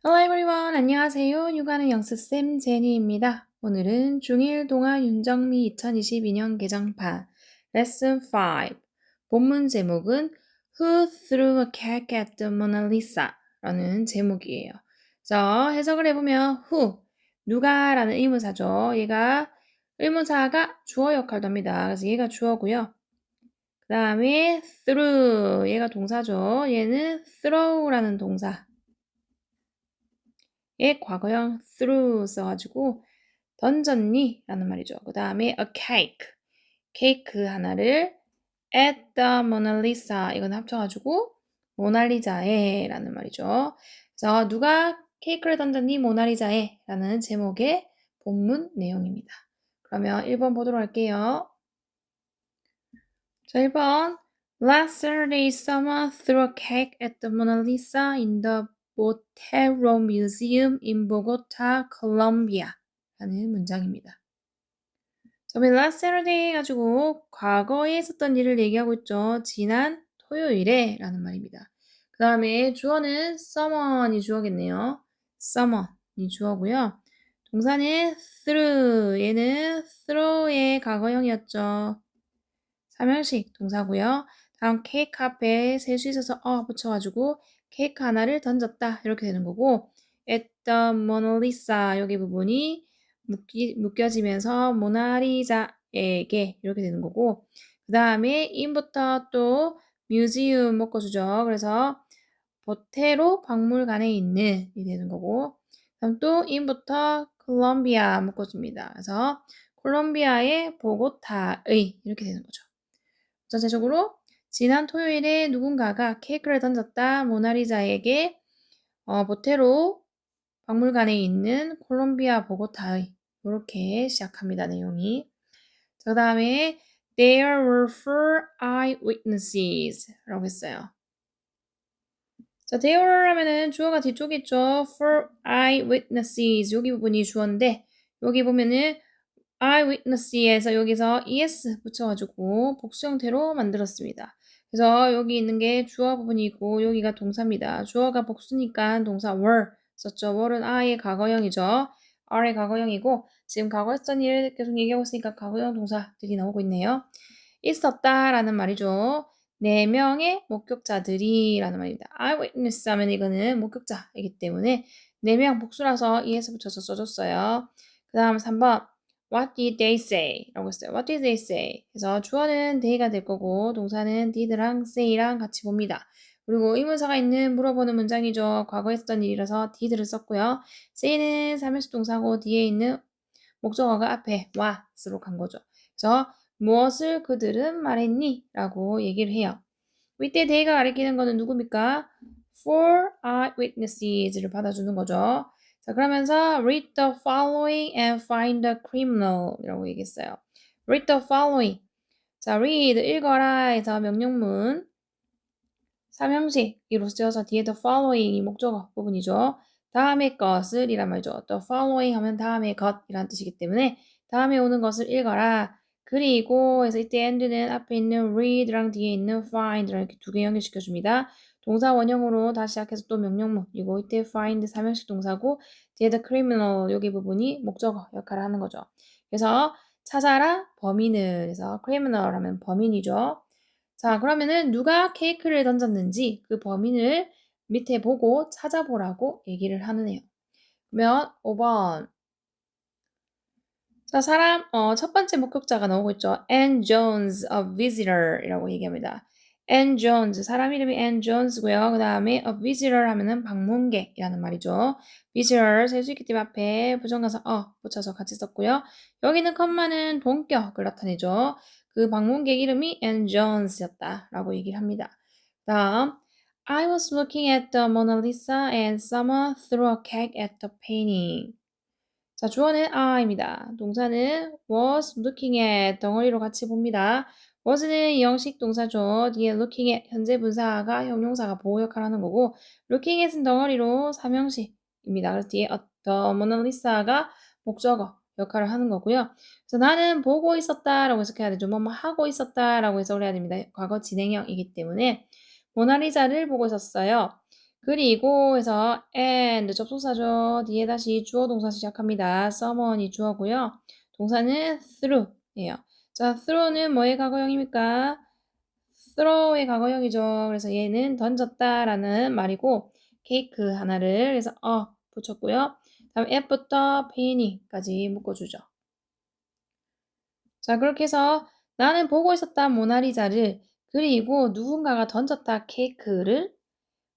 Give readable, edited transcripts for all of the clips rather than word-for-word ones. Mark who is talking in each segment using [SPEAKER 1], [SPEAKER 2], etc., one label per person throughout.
[SPEAKER 1] Hello everyone. 안녕하세요. 육아는 영스쌤 제니입니다. 오늘은 중1 동아 윤정미 2022년 개정판 Lesson 5 본문 제목은 Who threw a cake at the Mona Lisa? 라는 제목이에요. 그래서 해석을 해보면 who, 누가 라는 의문사죠. 얘가 의문사가 주어 역할도 합니다. 그래서 얘가 주어고요. 그 다음에 threw, 얘가 동사죠. 얘는 throw라는 동사. 의 과거형 threw 써가지고 던졌니? 라는 말이죠. 그 다음에 a cake, 케이크 하나를 at the Mona Lisa 이건 합쳐가지고 모나리자에 라는 말이죠. 그래서 누가 케이크를 던졌니? 모나리자에 라는 제목의 본문 내용입니다. 그러면 1번 보도록 할게요. 자, 1번 Last Saturday, someone threw a cake at the Mona Lisa in the Botero Museum in Bogota, Colombia. 라는 문장입니다. 처음에 last Saturday 가지고 과거에 있었던 일을 얘기하고 있죠. 지난 토요일에 라는 말입니다. 그 다음에 주어는 someone이 주어겠네요. someone이 주어고요. 동사는 threw, 얘는 throw의 과거형이었죠. 삼형식 동사고요. 다음 케이크 앞에 셀 수 있어서 붙여가지고 케이크 하나를 던졌다 이렇게 되는 거고 at the Mona Lisa 여기 부분이 묶여지면서 모나리자에게 이렇게 되는 거고 그 다음에 in부터 또 museum 묶어주죠. 그래서 보테로 박물관에 있는 이 되는 거고 그다음 또 in부터 콜롬비아 묶어줍니다. 그래서 콜롬비아의 보고타의 이렇게 되는 거죠. 전체적으로 지난 토요일에 누군가가 케이크를 던졌다 모나리자에게 보테로 박물관에 있는 콜롬비아 보고타의 이렇게 시작합니다. 내용이. 그 다음에 There were 4 eyewitnesses 라고 했어요. 자, there were 하면은 주어가 뒤쪽에 있죠. 4 eyewitnesses 여기 부분이 주어인데 여기 보면은 eyewitness에서 여기서 es 붙여가지고 복수 형태로 만들었습니다. 그래서 여기 있는 게 주어 부분이고 여기가 동사입니다. 주어가 복수니까 동사 were 썼죠. were는 I의 과거형이죠. R의 과거형이고 지금 과거 했던 일 계속 얘기하고 있으니까 과거형 동사들이 나오고 있네요. 있었다라는 말이죠. 4명의 목격자들이 라는 말입니다. eyewitness 하면 이거는 목격자이기 때문에 4명 복수라서 es 붙여서 써줬어요. 그 다음 3번 What did they say? 라고 했어요. What did they say? 그래서 주어는 they가 될 거고 동사는 did랑 say랑 같이 봅니다. 그리고 의문사가 있는 물어보는 문장이죠. 과거에 했던 일이라서 did를 썼고요. say는 삼형식 동사고 뒤에 있는 목적어가 앞에 what으로 간 거죠. 그래서 무엇을 그들은 말했니? 라고 얘기를 해요. 이때 they가 가리키는 거는 누굽니까? For eyewitnesses를 받아주는 거죠. 자, 그러면서 read the following and find the criminal 이라고 얘기했어요. read the following. 자, read, 읽어라 해서 명령문. 삼형식으로 쓰여서 뒤에 the following이 목적어 부분이죠. 다음의 것을 이란 말이죠. the following 하면 다음의 것이란 뜻이기 때문에 다음에 오는 것을 읽어라. 그리고 해서 이때 and는 앞에 있는 read랑 뒤에 있는 find랑 이렇게 두 개 연결시켜줍니다. 동사 원형으로 다시 시작해서 또 명령문 그리고 이때 find 삼형식 동사고 뒤에 the criminal 여기 부분이 목적어 역할을 하는 거죠. 그래서 찾아라 범인을 그래서 criminal 하면 범인이죠. 자, 그러면은 누가 케이크를 던졌는지 그 범인을 밑에 보고 찾아보라고 얘기를 하는 애요. 그러면 5번. 자, 첫 번째 목격자가 나오고 있죠. Ann Jones, a visitor 이라고 얘기합니다. Ann Jones, 사람 이름이 Ann Jones고요. 그 다음에 a visitor 하면은 방문객이라는 말이죠. visitor 셀 수 있기 때문에 앞에 부정가사 붙여서 같이 썼고요. 여기는 컴마는 본격을 나타내죠. 그 방문객 이름이 Ann Jones였다라고 얘기를 합니다. 다음, I was looking at the Mona Lisa and someone threw a cake at the painting. 자, 주어는 I입니다. 동사는 was looking at 덩어리로 같이 봅니다. was는 영식 동사죠. 뒤에 looking at 현재 분사가 형용사가 보호 역할을 하는 거고 looking at은 덩어리로 삼형식입니다. 그래서 뒤에 the Mona Lisa가 목적어 역할을 하는 거고요. 그래서 나는 보고 있었다라고 해석해야 되죠. 뭐뭐 하고 있었다라고 해석을 해야 됩니다. 과거 진행형이기 때문에 모나리자를 보고 있었어요. 그리고 해서 and 접속사죠. 뒤에 다시 주어 동사 시작합니다. someone이 주어고요. 동사는 through예요. 자, throw는 뭐의 과거형입니까? throw의 과거형이죠. 그래서 얘는 던졌다라는 말이고 케이크 하나를 그래서 붙였고요. 다음 at부터 painting까지 묶어주죠. 자, 그렇게 해서 나는 보고 있었다 모나리자를 그리고 누군가가 던졌다 케이크를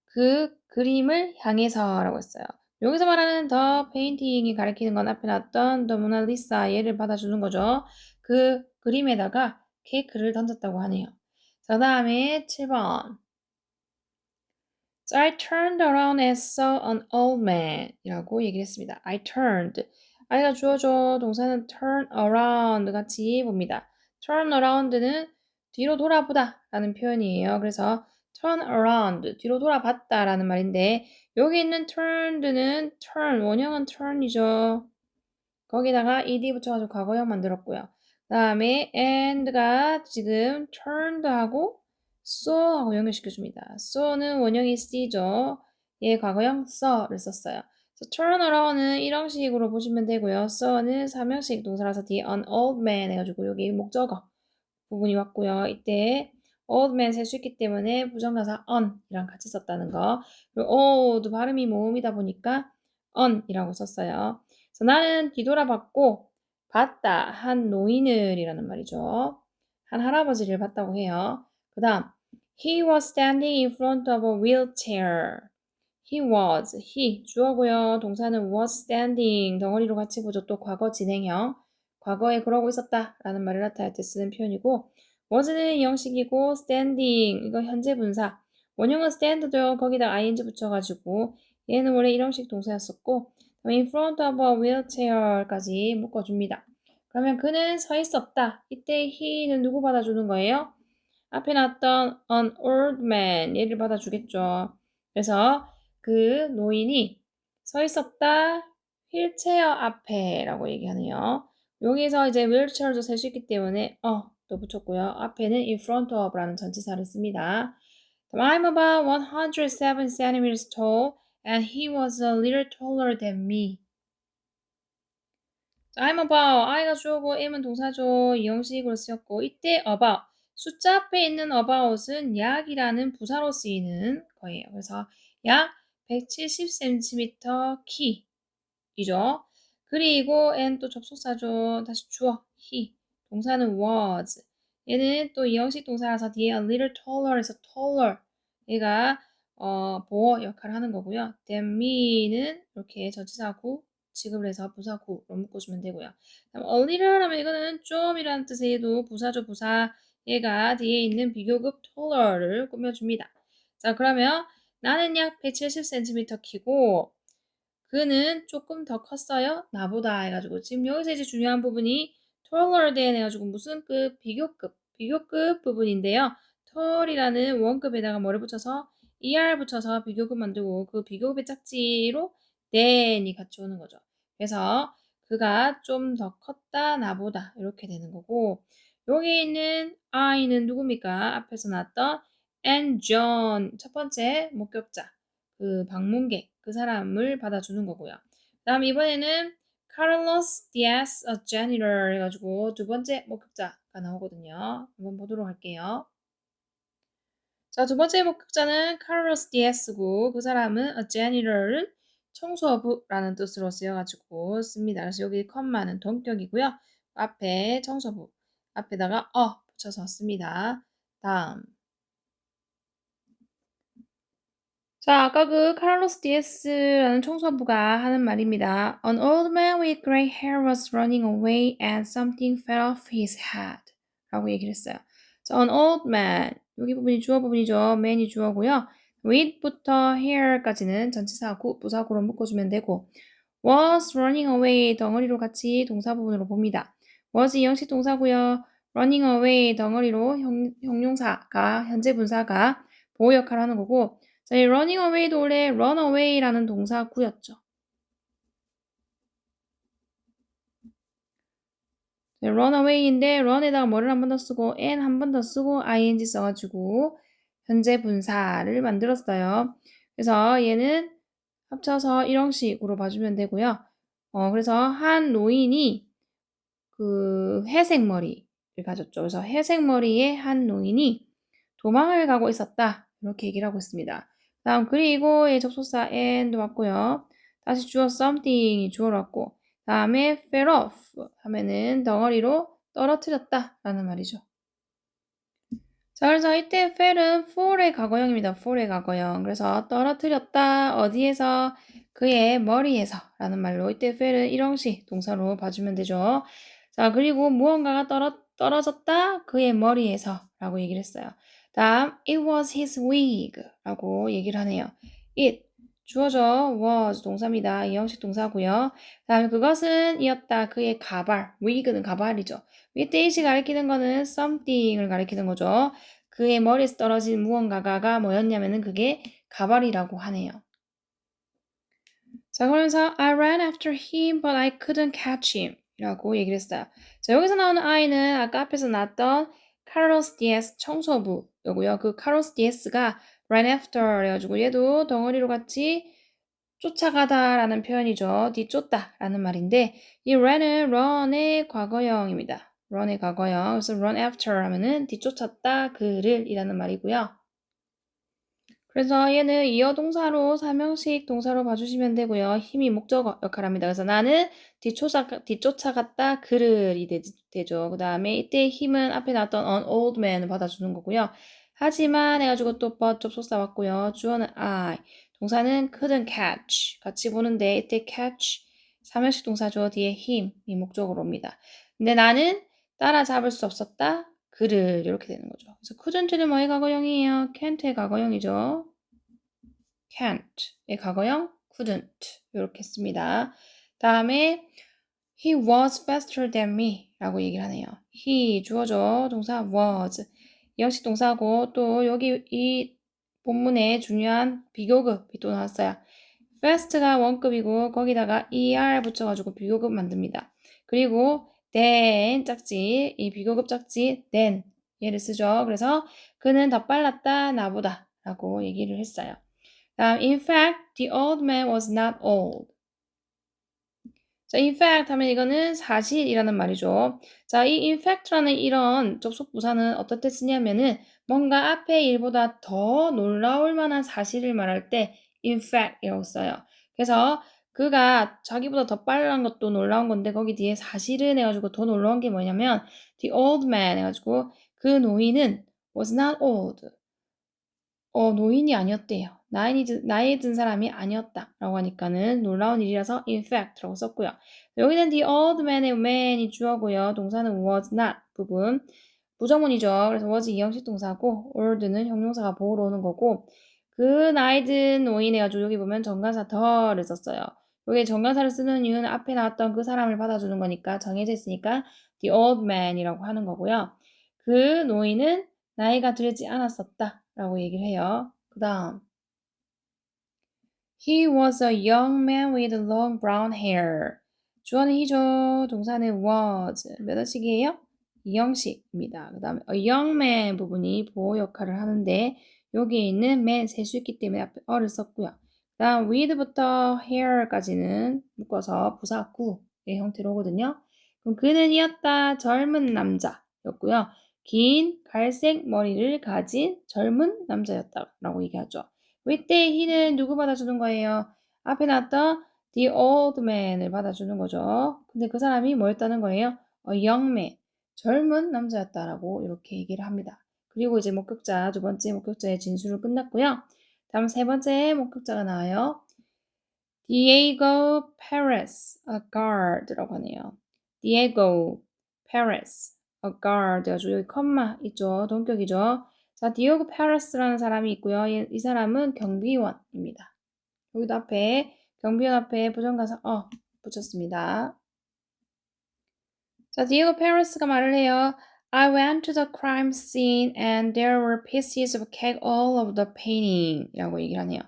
[SPEAKER 1] 그 그림을 향해서라고 했어요. 여기서 말하는 더 페인팅이 가리키는 건 앞에 놨던 더 모나리사 얘를 받아주는 거죠. 그 그림에다가 케이크를 던졌다고 하네요. 자, 다음에 7번. So I turned around and saw an old man 이라고 얘기를 했습니다. I turned. I가 주어져 동사는 turn around 같이 봅니다. turn around는 뒤로 돌아보다 라는 표현이에요. 그래서 turn around, 뒤로 돌아봤다 라는 말인데 여기 있는 turned는 turn, 원형은 turn이죠. 거기다가 ed 붙여가지고 과거형 만들었고요. 그 다음에 and가 지금 turned하고 saw하고 연결시켜줍니다. saw는 원형이 c죠. 얘 과거형 saw를 썼어요. 그래서 turn around은 1형식으로 보시면 되고요. saw는 3형식 동사라서 뒤에 an old man 해가지고 여기 목적어 부분이 왔고요. 이때 old man 쓸 수 있기 때문에 부정사사 on이랑 같이 썼다는 거. 그리고 old 발음이 모음이다 보니까 on이라고 썼어요. 그래서 나는 뒤돌아봤고 봤다 한 노인을 이라는 말이죠. 한 할아버지를 봤다고 해요. 그 다음 He was standing in front of a wheelchair. he 주어고요. 동사는 was standing 덩어리로 같이 보죠. 또 과거 진행형 과거에 그러고 있었다 라는 말을 나타낼 때 쓰는 표현이고 was는 형식이고 standing 이거 현재 분사 원형은 stand죠. 거기다 ing 붙여가지고 얘는 원래 1형식 동사였었고 in front of a wheelchair까지 묶어줍니다. 그러면 그는 서 있었다. 이때 he는 누구 받아주는 거예요? 앞에 나왔던 an old man 얘를 받아주겠죠. 그래서 그 노인이 서 있었다 휠체어 앞에 라고 얘기하네요. 여기서 이제 wheelchair도 쓸 수 있기 때문에 또 붙였고요. 앞에는 in front of 라는 전치사를 씁니다. I'm about 107 centimeters tall and he was a little taller than me. I'm about, I가 주어고 am은 동사죠. 이 형식으로 쓰였고 이때 about, 숫자 앞에 있는 about은 약이라는 부사로 쓰이는 거예요. 그래서 약 170cm 키이죠. 그리고 and 또 접속사죠. 다시 주어, he. 동사는 was. 얘는 또 이 형식 동사라서 뒤에 a little taller에서 taller. 얘가 보어 역할을 하는 거고요. than me는 이렇게 전치사구 지급을 해서 부사구로 묶어주면 되고요. 다음 a little 하면 이거는 좀이라는 뜻에도 부사죠. 부사. 얘가 뒤에 있는 비교급 taller를 꾸며줍니다. 자, 그러면 나는 약 170cm 키고 그는 조금 더 컸어요. 나보다 해가지고 지금 여기서 이제 중요한 부분이 taller than 해가지고 무슨 급? 비교급 부분인데요. tall이라는 원급에다가 뭐를 붙여서 er 붙여서 비교급 만들고 그 비교급의 짝지로 than이 같이 오는 거죠. 그래서 그가 좀 더 컸다 나보다 이렇게 되는 거고 여기 있는 I는 누굽니까? 앞에서 나왔던 and John 첫 번째 목격자 그 방문객 그 사람을 받아주는 거고요. 다음 이번에는 Carlos Diaz, a janitor 해가지고 두 번째 목격자가 나오거든요. 한번 보도록 할게요. 자, 두 번째 목격자는 Carlos Diaz고 그 사람은 a janitor은 청소부라는 뜻으로 쓰여가지고 씁니다. 그래서 여기 컴마는 동격이고요. 앞에 청소부 앞에다가 붙여서 씁니다. 다음 자, 아까 그 카를로스 디에스라는 청소부가 하는 말입니다. An old man with gray hair was running away and something fell off his head. 라고 얘기를 했어요. 자, an old man. 여기 부분이 주어 부분이죠. man이 주어고요. with부터 hair까지는 전치사구, 부사구로 묶어주면 되고 was running away 덩어리로 같이 동사 부분으로 봅니다. was 이 형식 동사고요. running away 덩어리로 형용사가 현재 분사가 보호 역할을 하는 거고 자, 이 running away도 원래 run away라는 동사구였죠. 네, run away인데 run에다가 뭐를 한 번 더 쓰고 and 한 번 더 쓰고 ing 써가지고 현재 분사를 만들었어요. 그래서 얘는 합쳐서 일형식으로 봐주면 되고요. 그래서 한 노인이 그 회색 머리를 가졌죠. 그래서 회색 머리의 한 노인이 도망을 가고 있었다. 이렇게 얘기를 하고 있습니다. 다음 그리고 의 접속사 and 왔고요. 다시 주어 something이 주어로 왔고 다음에 fell off 하면은 덩어리로 떨어뜨렸다 라는 말이죠. 자, 그래서 이때 fell은 fall의 과거형입니다. fall의 과거형. 그래서 떨어뜨렸다. 어디에서? 그의 머리에서 라는 말로 이때 fell은 일형식 동사로 봐주면 되죠. 자, 그리고 무언가가 떨어졌다. 그의 머리에서 라고 얘기를 했어요. 다음 it was his wig 라고 얘기를 하네요. it 주어져 was 동사입니다. 이형식 동사고요. 다음에 그것은 이었다. 그의 가발. wig는 가발이죠. 이때 it이 가리키는 거는 something을 가리키는 거죠. 그의 머리에서 떨어진 무언가가 뭐였냐면은 그게 가발이라고 하네요. 자, 그러면서 I ran after him, but I couldn't catch him 라고 얘기를 했어요. 자, 여기서 나오는 I는 아까 앞에서 나왔던 카를로스 디에스 청소부여고요. 그 카를로스 디에스가 ran after 해가지고 얘도 덩어리로 같이 쫓아가다라는 표현이죠. 뒤쫓다라는 말인데 이 run은 run의 과거형입니다. run의 과거형. 그래서 run after 하면은 뒤쫓았다 그를 이라는 말이고요. 그래서 얘는 이어 동사로 사명식 동사로 봐주시면 되고요. 힘이 목적어 역할합니다. 그래서 나는 뒤쫓아갔다 그를이 되죠. 그 다음에 이때 힘은 앞에 나왔던 an old man을 받아주는 거고요. 하지만 해가지고 또 but 접속사 왔고요. 주어는 I. 동사는 couldn't catch. 같이 보는데 이때 catch 사명식 동사죠. 뒤에 힘이 목적어로 옵니다. 근데 나는 따라잡을 수 없었다. 그를 이렇게 되는 거죠. 그래서 couldn't는 뭐의 과거형이에요? can't의 과거형이죠. can't의 과거형 couldn't 이렇게 씁니다. 다음에 he was faster than me 라고 얘기를 하네요. he 주어죠. 동사 was 이형식 동사고 또 여기 이 본문에 중요한 비교급이 또 나왔어요. fast가 원급이고 거기다가 er 붙여가지고 비교급 만듭니다. 그리고 then 짝지 이 비교급 짝지 then 얘를 쓰죠. 그래서 그는 더 빨랐다 나보다 라고 얘기를 했어요. 다음 in fact the old man was not old. 자, in fact 하면 이거는 사실이라는 말이죠. 자, 이 in fact라는 이런 접속 부사는 어떨 때 쓰냐면은 뭔가 앞에 일보다 더 놀라울 만한 사실을 말할 때 in fact이라고 써요. 그래서 그가 자기보다 더 빨란 것도 놀라운 건데 거기 뒤에 사실은 해가지고 더 놀라운 게 뭐냐면 the old man 해가지고 그 노인은 was not old. 노인이 아니었대요. 나이 든 사람이 아니었다라고 하니까는 놀라운 일이라서 in fact라고 썼고요. 여기는 the old man의 man이 주어고요. 동사는 was not 부분. 부정문이죠. 그래서 was 이형식 동사고 old는 형용사가 보호로 오는 거고 그 나이 든 노인 해가지고 여기 보면 정관사 더를 썼어요. 여기 정관사를 쓰는 이유는 앞에 나왔던 그 사람을 받아주는 거니까 정해져 있으니까 the old man이라고 하는 거고요. 그 노인은 나이가 들지 않았었다 라고 얘기를 해요. 그 다음 He was a young man with long brown hair. 주어는 he죠. 동사는 was. 몇 원씩이에요? 이형식입니다. 그 다음에 a young man 부분이 보호 역할을 하는데 여기에 있는 man 세수 있기 때문에 앞에 어를 썼고요. 그 다음 with부터 hair까지는 묶어서 부사 구의 형태로 오거든요. 그럼 그는 이었다 젊은 남자였고요. 긴 갈색 머리를 가진 젊은 남자였다라고 얘기하죠. 이때 he는 누구 받아주는 거예요? 앞에 나왔던 the old man을 받아주는 거죠. 근데 그 사람이 뭐였다는 거예요? a young man, 젊은 남자였다라고 이렇게 얘기를 합니다. 그리고 이제 목격자, 두 번째 목격자의 진술을 끝났고요. 다음 세 번째 목격자가 나와요. Diego Perez, a guard라고 하네요. Diego Perez, a guard. 여기 컴마 있죠. 동격이죠. 자, 디오고 페레스라는 사람이 있고요. 이 사람은 경비원입니다. 여기도 앞에 경비원 앞에 부정가사 붙였습니다. 자, 디오고 페레스가 말을 해요. I went to the crime scene and there were pieces of cake all over the painting 이라고 얘기를 하네요.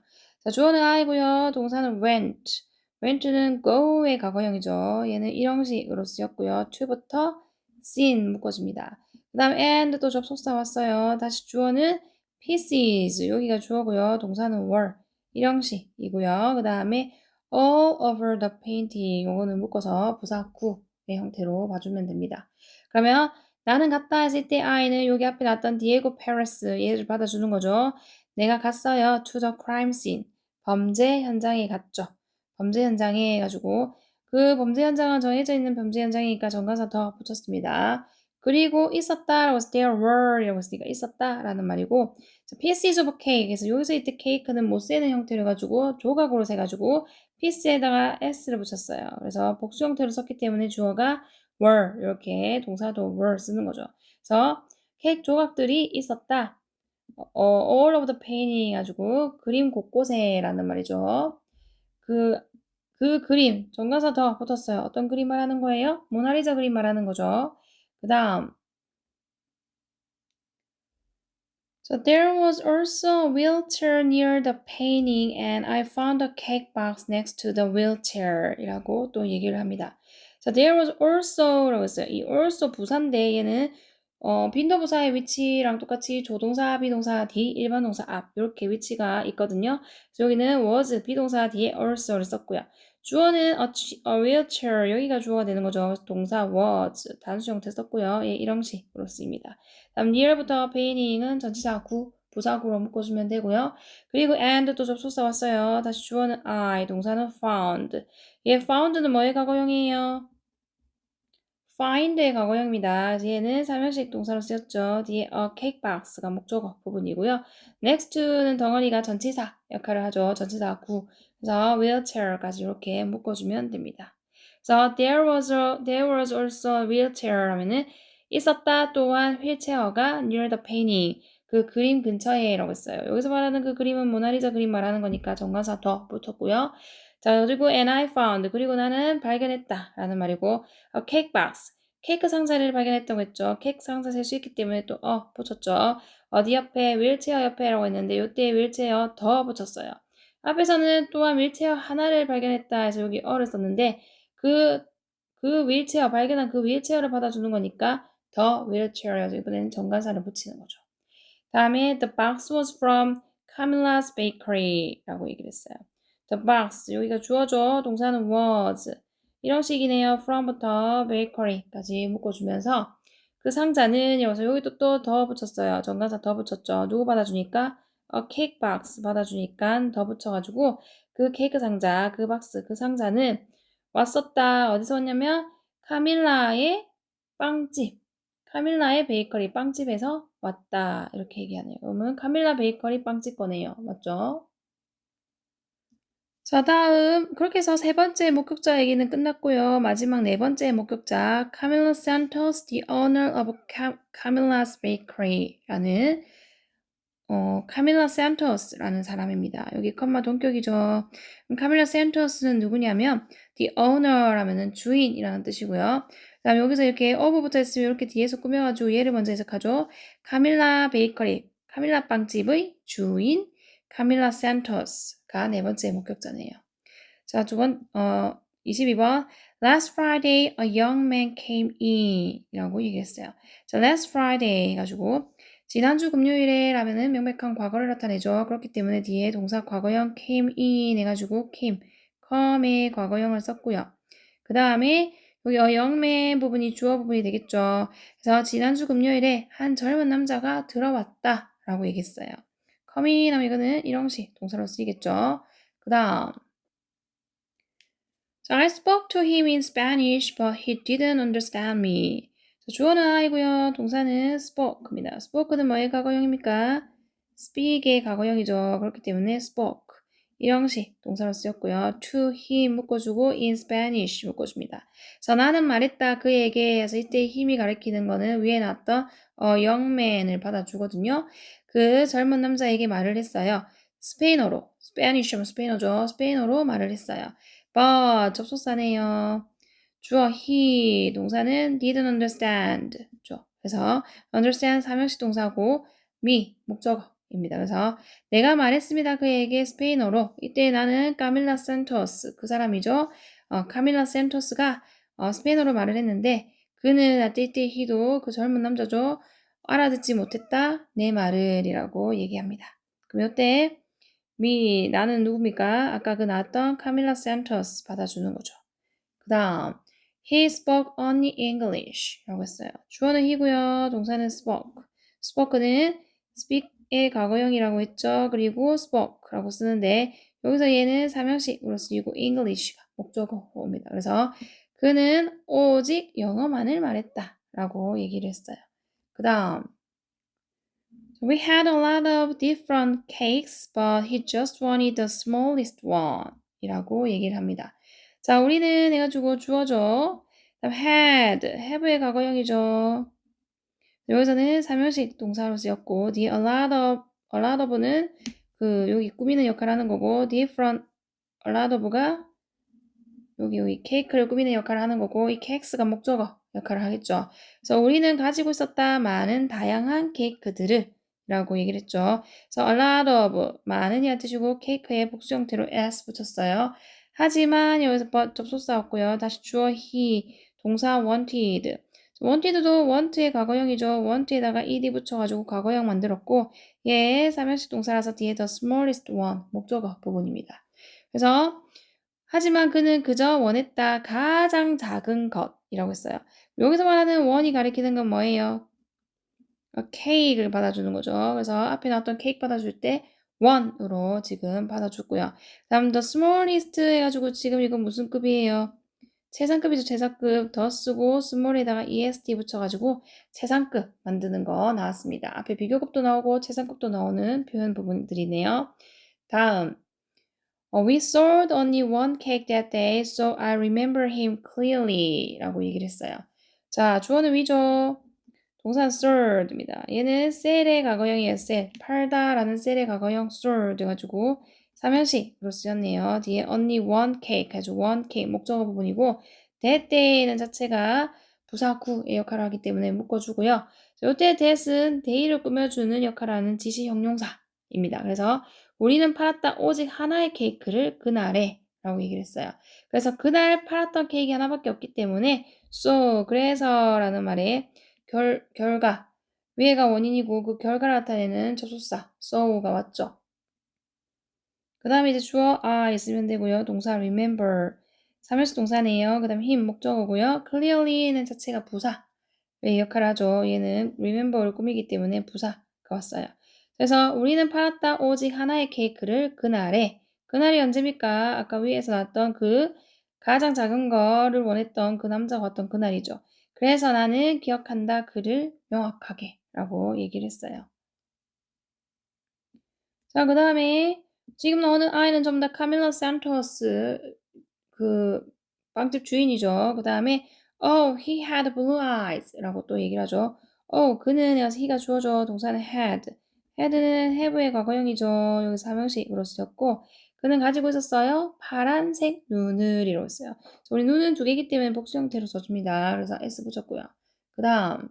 [SPEAKER 1] 자, 주어는 I고요. 동사는 went. went는 go의 과거형이죠. 얘는 일형식으로 쓰였고요. to부터 scene 묶어줍니다. 그 다음 and 또 접속사 왔어요. 다시 주어는 pieces. 여기가 주어고요. 동사는 were. 일형식이고요. 그 다음에 all over the painting 요거는 묶어서 부사구의 형태로 봐주면 됩니다. 그러면 나는 갔다 했을 때 I는 여기 앞에 나왔던 디에고 페레스 얘를 받아주는 거죠. 내가 갔어요. to the crime scene. 범죄 현장에 갔죠. 범죄 현장에 해가지고 그 범죄 현장은 정해져 있는 범죄 현장이니까 정관사 더 붙였습니다. 그리고 있었다라고 했을 때 there were이라고 했으니까 있었다라는 말이고 pieces of cake 그래서 여기서 이때 케이크는 못 세는 형태로 해가지고 조각으로 세가지고 piece에다가 s를 붙였어요. 그래서 복수 형태로 썼기 때문에 주어가 were 이렇게 동사도 were 쓰는 거죠. 그래서 케이크 조각들이 있었다. all of the painting 해가지고 그림 곳곳에라는 말이죠. 그 그림 정관사 더 붙었어요. 어떤 그림 말하는 거예요? 모나리자 그림 말하는 거죠. 그 다음 So there was also a wheelchair near the painting and I found a cake box next to the wheelchair 이라고 또 얘기를 합니다. So there was also 라고 했어요. 이 also 부사인데 얘는 빈도부사의 위치랑 똑같이 조동사, 비동사 뒤, 일반 동사 앞 이렇게 위치가 있거든요. 그래서 여기는 was 비동사 뒤에 also를 썼고요. 주어는 a wheelchair 여기가 주어가 되는 거죠. 동사 was 단수 형태 썼고요. 예, 일형식으로 쓰입니다. 다음 near부터 painting은 전치사 구, 부사구로 묶어주면 되고요. 그리고 and 또 접속사 왔어요. 다시 주어는 I, 동사는 found. 얘 found는 뭐의 과거형이에요? find의 과거형입니다. 얘는 삼형식 동사로 쓰였죠. 뒤에 a cake box가 목적어 부분이고요. next는 덩어리가 전치사 역할을 하죠. 전치사 구. 그래서 wheelchair까지 이렇게 묶어주면 됩니다. 그래서 there was also a wheelchair 하면은 있었다 또한 휠체어가 near the painting 그 그림 근처에 라고 했어요. 여기서 말하는 그 그림은 모나리자 그림 말하는 거니까 정관사 더 붙었고요. 자, 그리고 and I found 그리고 나는 발견했다 라는 말이고 a cake box 케이크 상자를 발견했다고 했죠. 케이크 상자 셀 수 있기 때문에 또 붙였죠. 어디 옆에 윌체어 옆에라고 했는데 이때 윌체어 더 붙였어요. 앞에서는 또한 윌체어 하나를 발견했다 해서 여기 어를 썼는데 그 윌체어 발견한 그 윌체어를 받아주는 거니까 더 윌체어여서 이번에는 정관사를 붙이는 거죠. 다음에 the box was from Camilla's bakery라고 얘기를 했어요. the box 여기가 주어죠. 동사는 was 이런 식이네요. from부터 bakery까지 묶어주면서 그 상자는 여기서 여기도 또 더 붙였어요. 정관사 더 붙였죠. 누구 받아주니까 a cake box 받아주니까 더 붙여가지고 그 케이크 상자, 그 박스, 그 상자는 왔었다. 어디서 왔냐면 카밀라의 빵집 카밀라의 베이커리 빵집에서 왔다. 이렇게 얘기하네요. 그러면 카밀라 베이커리 빵집 거네요. 맞죠? 자, 다음 그렇게 해서 세 번째 목격자 얘기는 끝났고요. 마지막 네 번째 목격자 Camila Santos, the owner of Camila's Bakery라는 카밀라 산토스라는 사람입니다. 여기 컴마 동격이죠. 카밀라 산토스는 누구냐면 the owner라면은 주인이라는 뜻이고요. 그다음에 여기서 이렇게 of 붙어 있으면 이렇게 뒤에서 꾸며가지고 얘를 먼저 해석하죠. 카밀라 베이커리, 카밀라 빵집의 주인 카밀라 산토스가 네 번째 목격자네요. 자, 22번. Last Friday, a young man came in 이라고 얘기했어요. 자, last Friday 해가지고 지난주 금요일에 라면은 명백한 과거를 나타내죠. 그렇기 때문에 뒤에 동사 과거형 came in 해가지고 come의 과거형을 썼고요. 그 다음에 여기 young man 부분이 주어 부분이 되겠죠. 그래서 지난주 금요일에 한 젊은 남자가 들어왔다 라고 얘기했어요. come in 하면 이거는 일형식 동사로 쓰이겠죠. 그 다음 So I spoke to him in Spanish, but he didn't understand me. 주어는 I고요. 동사는 spoke입니다. spoke는 뭐의 과거형입니까? speak의 과거형이죠. 그렇기 때문에 spoke. 이 형식 동사로 쓰였고요. to him 묶어주고 in Spanish 묶어줍니다. 그래서 나는 말했다 그에게 해서 이때 힘이 가리키는 거는 위에 나왔던 young man을 받아주거든요. 그 젊은 남자에게 말을 했어요. 스페인어로. 스페니쉬면 스페인어죠. 스페인어로 말을 했어요. but 접속사네요. 주어 he 동사는 didn't understand 죠. 그래서 understand 삼형식 동사고 me 목적어입니다. 그래서 내가 말했습니다. 그에게 스페인어로 이때 나는 카밀라 산토스 그 사람이죠. 카밀라 산토스가 스페인어로 말을 했는데 그는 이때 he도 그 젊은 남자죠. 알아듣지 못했다 내 말을 이라고 얘기합니다. 그럼 이때 나는 누굽니까? 아까 그 나왔던 카밀라 센터스 받아주는 거죠. 그 다음 He spoke only English 라고 했어요. 주어는 he고요. 동사는 spoke. spoke는 speak의 과거형이라고 했죠. 그리고 spoke라고 쓰는데 여기서 얘는 삼형식으로 쓰이고 English가 목적어입니다. 그래서 그는 오직 영어만을 말했다 라고 얘기를 했어요. 그 다음 We had a lot of different cakes, but he just wanted the smallest one 이라고 얘기를 합니다. 자, 우리는 해가지고 주어죠. 다음 have의 과거형이죠. 여기서는 삼형식 동사로 쓰였고, a lot of는 여기 꾸미는 역할을 하는 거고, different, a lot of가 여기 케이크를 꾸미는 역할을 하는 거고, 이 cakes가 목적어 역할을 하겠죠. 그래서 우리는 가지고 있었다 많은 다양한 케이크들을 라고 얘기를 했죠. 그래서 a lot of 많은이란 뜻이고 케이크에 복수 형태로 s 붙였어요. 하지만 여기서 but 접속사 왔고요. 다시 주어 he 동사 wanted wanted도 want의 과거형이죠. want에다가 ed 붙여가지고 과거형 만들었고 얘 삼형식 동사라서 뒤에 the smallest one 목적어 부분입니다. 그래서 하지만 그는 그저 원했다 가장 작은 것이라고 했어요. 여기서 말하는 원이 가리키는 건 뭐예요? 케이크를 받아주는 거죠. 그래서 앞에 나왔던 케이크 받아줄 때 one으로 지금 받아주고요. 다음 the smallest 해가지고 지금 이건 무슨 급이에요? 최상급이죠. 최상급 더 쓰고 small에다가 est 붙여가지고 최상급 만드는 거 나왔습니다. 앞에 비교급도 나오고 최상급도 나오는 표현 부분들이네요. 다음 We sold only one cake that day, so I remember him clearly 라고 얘기를 했어요. 자, 주어는 위죠. 동사 sold입니다. 얘는 sell의 과거형이에요. sell. 팔다라는 sell의 과거형 sold 해가지고 삼형식으로 쓰였네요. 뒤에 only one cake 해가지고 one cake 목적어 부분이고 that day는 자체가 부사구의 역할을 하기 때문에 묶어주고요. 이때 that은 day를 꾸며주는 역할을 하는 지시 형용사입니다. 그래서 우리는 팔았다 오직 하나의 케이크를 그날에 라고 얘기를 했어요. 그래서 그날 팔았던 케이크 하나밖에 없기 때문에 so 그래서 라는 말에 결과 위에가 원인이고 그 결과를 나타내는 접속사 so가 왔죠. 그 다음에 이제 주어 있으면 되고요. 동사 remember 삼형식 동사네요. 그 다음 him 목적어고요. clearly는 자체가 부사의 역할을 하죠. 얘는 remember를 꾸미기 때문에 부사가 왔어요. 그래서 우리는 팔았다 오직 하나의 케이크를 그날이 언제입니까? 아까 위에서 나왔던 그 가장 작은 거를 원했던 그 남자가 왔던 그날이죠. 그래서 나는 기억한다 그를 명확하게 라고 얘기를 했어요. 자, 그 다음에 지금 나오는 아이는 전부 다 카밀라 산토스 그 빵집 주인이죠. 그 다음에 he had blue eyes 라고 또 얘기를 하죠. 그는 여기서 he가 주어져 동사는 had는 have의 과거형이죠. 여기 삼형식으로 쓰였고 그는 가지고 있었어요. 파란색 눈을 이라고 했어요. 우리 눈은 두 개이기 때문에 복수 형태로 써줍니다. 그래서 s 붙였고요. 그 다음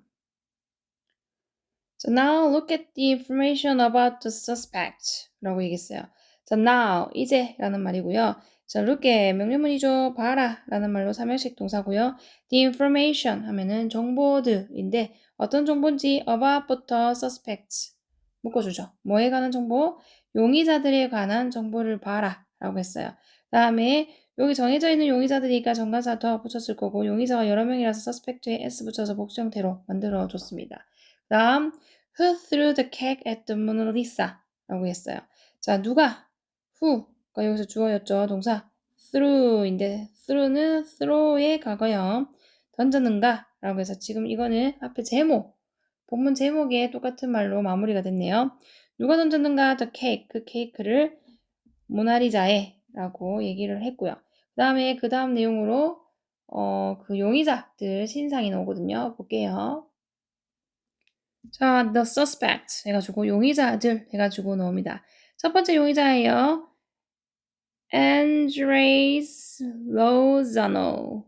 [SPEAKER 1] So now look at the information about the suspect 라고 얘기했어요. So now, 이제 라는 말이고요. 자, look at 명령문이죠. 봐라 라는 말로 삼형식 동사고요. The information 하면은 정보들인데 어떤 정보인지 about부터 suspects 묶어주죠. 뭐에 관한 정보? 용의자들에 관한 정보를 봐라 라고 했어요. 그 다음에 여기 정해져 있는 용의자들이니까 정관사 더 붙였을 거고 용의자가 여러 명이라서 suspect에 s 붙여서 복수 형태로 만들어줬습니다. 그 다음 Who threw the cake at the Mona Lisa? 라고 했어요. 자, 누가? who가 여기서 주어였죠. 동사 threw인데 threw는 throw의 과거형 던졌는가? 라고 해서 지금 이거는 앞에 제목 본문 제목에 똑같은 말로 마무리가 됐네요. 누가 던졌는가? The cake, 그 케이크를 모나리자에 라고 얘기를 했고요. 그 다음 내용으로 그 용의자들 신상이 나오거든요. 볼게요. 자, the suspect 해가지고 용의자들 해가지고 나옵니다. 첫 번째 용의자예요. Andres Lozano.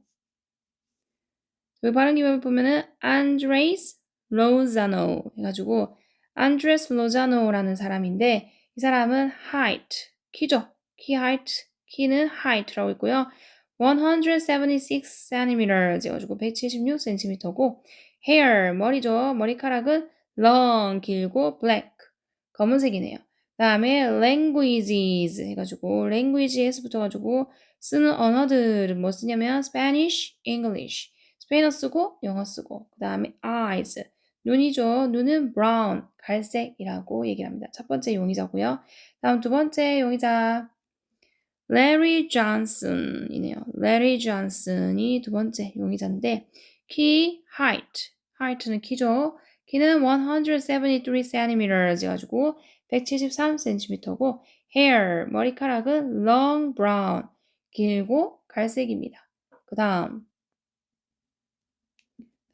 [SPEAKER 1] 여기 발음 기법을 보면은 Andres Lozano 해가지고 Andres Lozano라는 사람인데 이 사람은 height, 키죠. 키는 height라고 있고요. 176cm 해가지고 176cm고 hair, 머리죠. 머리카락은 long, 길고 black, 검은색이네요. 다음에 languages 해가지고 languages 붙어가지고 쓰는 언어들은 뭐 쓰냐면 Spanish, English. 스페인어 쓰고 영어 쓰고. 그 다음에 eyes. 눈이죠. 눈은 brown, 갈색이라고 얘기합니다. 첫 번째 용의자고요. 다음 두 번째 용의자 Larry Johnson이네요. Larry Johnson이 두 번째 용의자인데 키 height. height는 키죠. 키는 173cm 해가지고 173cm고 hair, 머리카락은 long brown, 길고 갈색입니다. 그 다음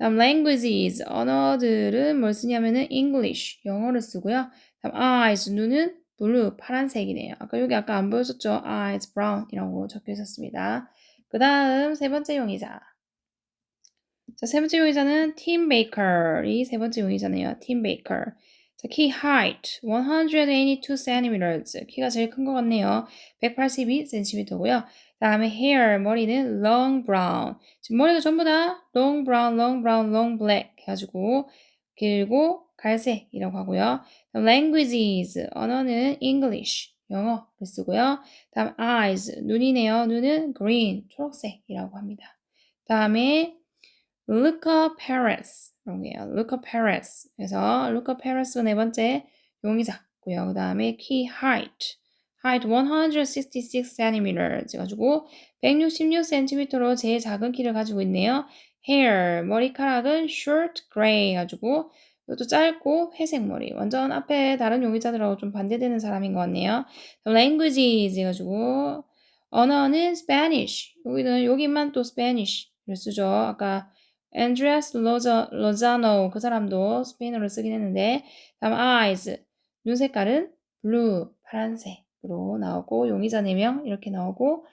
[SPEAKER 1] languages, 언어들은 뭘 쓰냐면은 English, 영어를 쓰고요. 다음 eyes, 눈은 blue, 파란색이네요. 아까 안 보였었죠? eyes brown이라고 적혀 있었습니다. 그 다음 세 번째 용의자. 자, 세 번째 용의자는 Tim Baker이 세 번째 용의자네요. Tim Baker. 자, 키 height 182cm. 키가 제일 큰 것 같네요. 182cm고요. 다음에 hair 머리는 long brown. 지금 머리가 전부 다 long brown, long brown, long black 해가지고 길고 갈색이라고 하고요. 다음 languages 언어는 English 영어를 쓰고요. 다음 eyes 눈이네요. 눈은 green 초록색이라고 합니다. 다음에 Luca Perez라고 해요. Luca Perez. 그래서 Luca Perez가 네 번째 용의자고요. 그 다음에 key height. height 166cm 해가지고 166cm로 제일 작은 키를 가지고 있네요. hair 머리카락은 short gray 해가지고 이것도 짧고 회색 머리. 완전 앞에 다른 용의자들하고 좀 반대되는 사람인 것 같네요. languages 해가지고 언어는 Spanish. 여기만 또 Spanish를 쓰죠. 아까 안드레스 로자노 그 사람도 스페인어를 쓰긴 했는데 다음 eyes 눈 색깔은 blue 파란색으로 나오고 용의자 4명 이렇게 나오고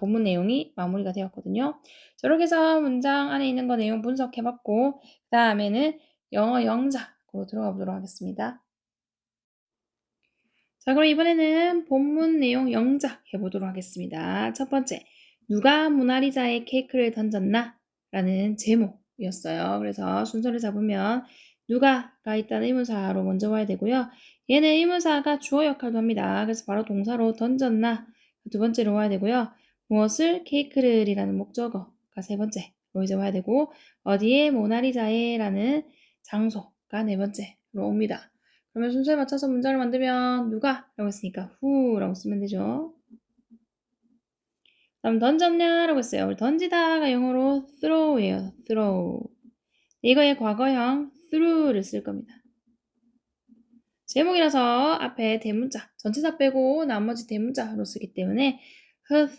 [SPEAKER 1] 본문 내용이 마무리가 되었거든요. 자, 이렇게 해서 문장 안에 있는 거 내용 분석해봤고 그 다음에는 영어 영작으로 들어가 보도록 하겠습니다. 자, 그럼 이번에는 본문 내용 영작 해보도록 하겠습니다. 첫 번째, 누가 모나리자의 케이크를 던졌나? 라는 제목이었어요. 그래서 순서를 잡으면 누가가 있다는 의문사로 먼저 와야 되고요. 얘는 의문사가 주어 역할도 합니다. 그래서 바로 동사로 던졌나? 두 번째로 와야 되고요. 무엇을 케이크를이라는 목적어가 세 번째로 이제 와야 되고 어디에 모나리자에 라는 장소가 네 번째로 옵니다. 그러면 순서에 맞춰서 문장을 만들면 누가? 라고 했으니까 who라고 쓰면 되죠. 다음 던졌냐? 라고 했어요. 우리 던지다가 영어로 throw예요. throw. 이거의 과거형 through를 쓸 겁니다. 제목이라서 앞에 대문자, 전치사 빼고 나머지 대문자로 쓰기 때문에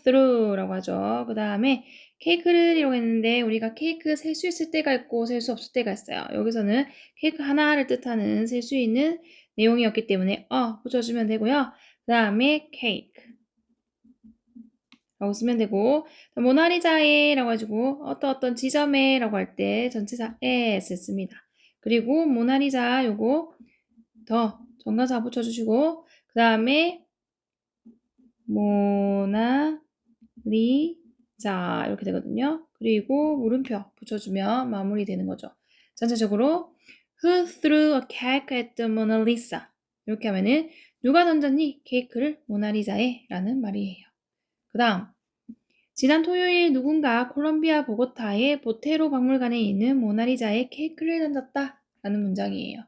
[SPEAKER 1] through라고 하죠. 그 다음에 케이크를 이라고 했는데 우리가 케이크 셀 수 있을 때가 있고 셀 수 없을 때가 있어요. 여기서는 케이크 하나를 뜻하는 셀 수 있는 내용이었기 때문에 붙여주면 되고요. 그 다음에 케이크 라고 쓰면 되고 모나리자에 라고 해가지고 어떤 지점에 라고 할 때 전치사 에를 씁니다. 그리고 모나리자 요거 더 정관사 붙여주시고 그 다음에 모나리자 이렇게 되거든요. 그리고 물음표 붙여주면 마무리되는 거죠. 전체적으로 Who threw a cake at the Mona Lisa? 이렇게 하면은 누가 던졌니? 케이크를 모나리자에 라는 말이에요. 그 다음 지난 토요일 누군가 콜롬비아 보고타의 보테로 박물관에 있는 모나리자에 케이크를 던졌다 라는 문장이에요.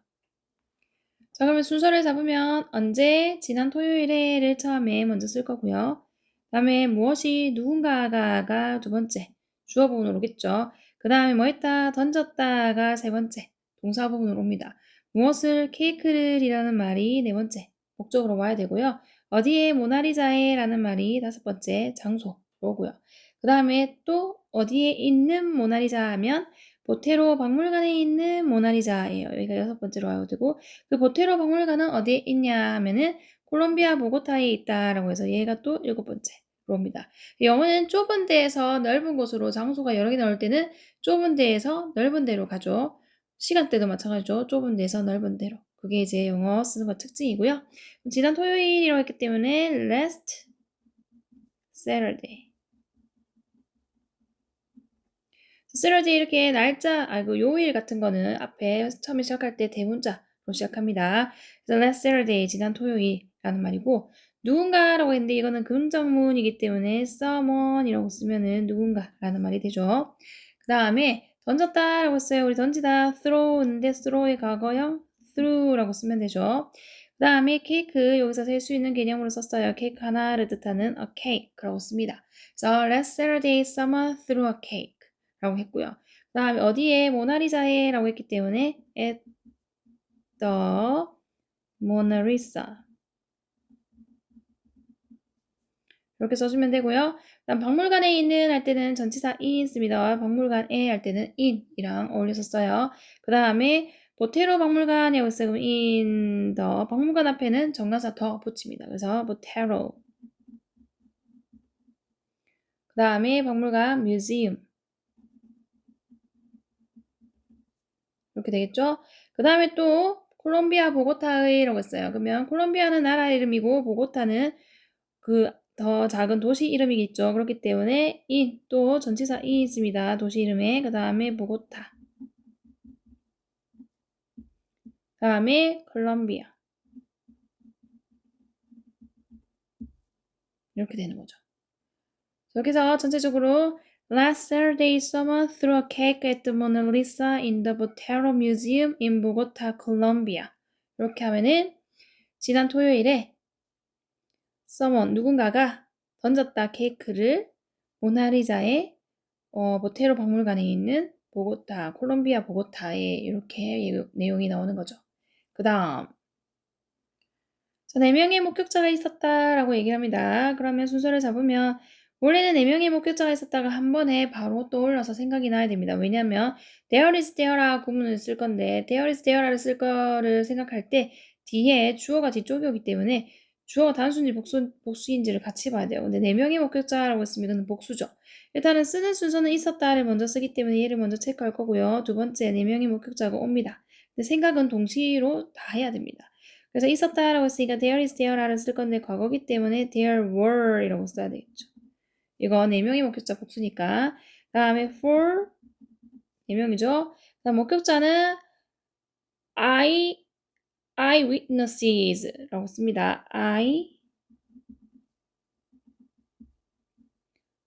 [SPEAKER 1] 자, 그러면 순서를 잡으면 언제, 지난 토요일에를 처음에 먼저 쓸 거고요. 그 다음에 무엇이 누군가가 두 번째, 주어 부분으로 오겠죠. 그 다음에 뭐 했다, 던졌다가 세 번째, 동사 부분으로 옵니다. 무엇을, 케이크를 이라는 말이 네 번째, 목적으로 와야 되고요. 어디에, 모나리자에 라는 말이 다섯 번째, 장소로 오고요. 그 다음에 또 어디에 있는 모나리자 하면 보테로 박물관에 있는 모나리자예요. 여기가 여섯 번째로 와야 되고 그 보테로 박물관은 어디에 있냐 하면은 콜롬비아 보고타에 있다라고 해서 얘가 또 일곱 번째로 옵니다. 영어는 좁은 데에서 넓은 곳으로 장소가 여러 개 나올 때는 좁은 데에서 넓은 데로 가죠. 시간대도 마찬가지죠. 좁은 데에서 넓은 데로. 그게 이제 영어 쓰는 거 특징이고요. 지난 토요일이라고 했기 때문에 last Saturday. Saturday 이렇게 날짜, 요일 같은 거는 앞에 처음에 시작할 때 대문자 시작합니다. 그래서 last Saturday, 지난 토요일이라는 말이고 누군가라고 했는데 이거는 긍정문이기 때문에 someone이라고 쓰면은 누군가라는 말이 되죠. 그 다음에 던졌다라고 했어요. 우리 던지다 throw인데 throw의 과거형 through라고 쓰면 되죠. 그 다음에 케이크 여기서 셀 수 있는 개념으로 썼어요. 케이크 하나를 뜻하는 a cake라고 씁니다. 그래서 last Saturday someone threw a cake라고 했고요. 그 다음에 어디에 모나리자에 라고 했기 때문에 at the Mona Lisa 이렇게 써주면 되고요. 그다음 박물관에 있는 할 때는 전치사 in 씁니다. 박물관에 할 때는 in이랑 어울려서 써요. 그 다음에 보테로 박물관에 있어요. 그럼 in the 박물관 앞에는 정관사 더 붙입니다. 그래서 보테로. 그 다음에 박물관 museum 이렇게 되겠죠? 그 다음에 또 콜롬비아 보고타의라고 했어요. 그러면 콜롬비아는 나라 이름이고 보고타는 그 더 작은 도시 이름이겠죠. 그렇기 때문에 인 또 전치사 이 있습니다. 도시 이름에 그 다음에 보고타 그 다음에 콜롬비아 이렇게 되는 거죠. 이렇게 해서 전체적으로 Last Saturday, someone threw a cake at the Mona Lisa in the Botero Museum in Bogota, Colombia. 이렇게 하면은 지난 토요일에 someone 누군가가 던졌다 케이크를 모나리자의 보테로 박물관에 있는 보고타, 콜롬비아 보고타에 이렇게 내용이 나오는 거죠. 그 다음 자, 4명의 목격자가 있었다라고 얘기를 합니다. 그러면 순서를 잡으면 원래는 4명의 목격자가 있었다가 한 번에 바로 떠올라서 생각이 나야 됩니다. 왜냐하면 there is there라 구문을 쓸 건데 there is there를 쓸 거를 생각할 때 뒤에 주어가 뒤쪽이 오기 때문에 주어가 단순히 복수인지를 같이 봐야 돼요. 근데 4명의 목격자라고 했으면 이거는 복수죠. 일단은 쓰는 순서는 있었다를 먼저 쓰기 때문에 얘를 먼저 체크할 거고요. 두 번째 4명의 목격자가 옵니다. 근데 생각은 동시로 다 해야 됩니다. 그래서 있었다라고 했으니까 there is there라를 쓸 건데 과거기 때문에 there were 이라고 써야 되겠죠. 이거 4명이 목격자 복수니까. 다음에 for 4명이죠. 다음 목격자는 eyewitnesses라고 씁니다.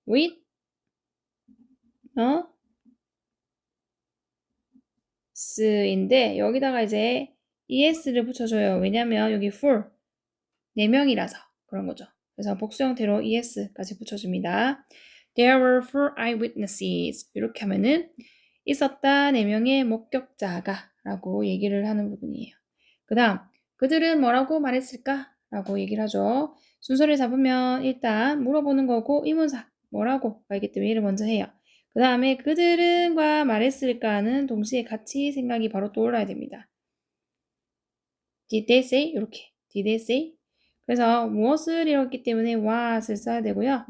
[SPEAKER 1] eyewitness인데 여기다가 이제 es를 붙여줘요. 왜냐면 여기 for 4명이라서 그런 거죠. 그래서 복수 형태로 es까지 붙여줍니다. There were 4 eyewitnesses. 이렇게 하면은 있었다 4명의 목격자가 라고 얘기를 하는 부분이에요. 그 다음 그들은 뭐라고 말했을까? 라고 얘기를 하죠. 순서를 잡으면 일단 물어보는 거고 의문사 뭐라고 가있기 때문에 얘를 먼저 해요. 그 다음에 그들은과 말했을까는 동시에 같이 생각이 바로 떠올라야 됩니다. Did they say? 이렇게 Did they say? 그래서 무엇을 이뤘기 때문에 what을 써야 되고요.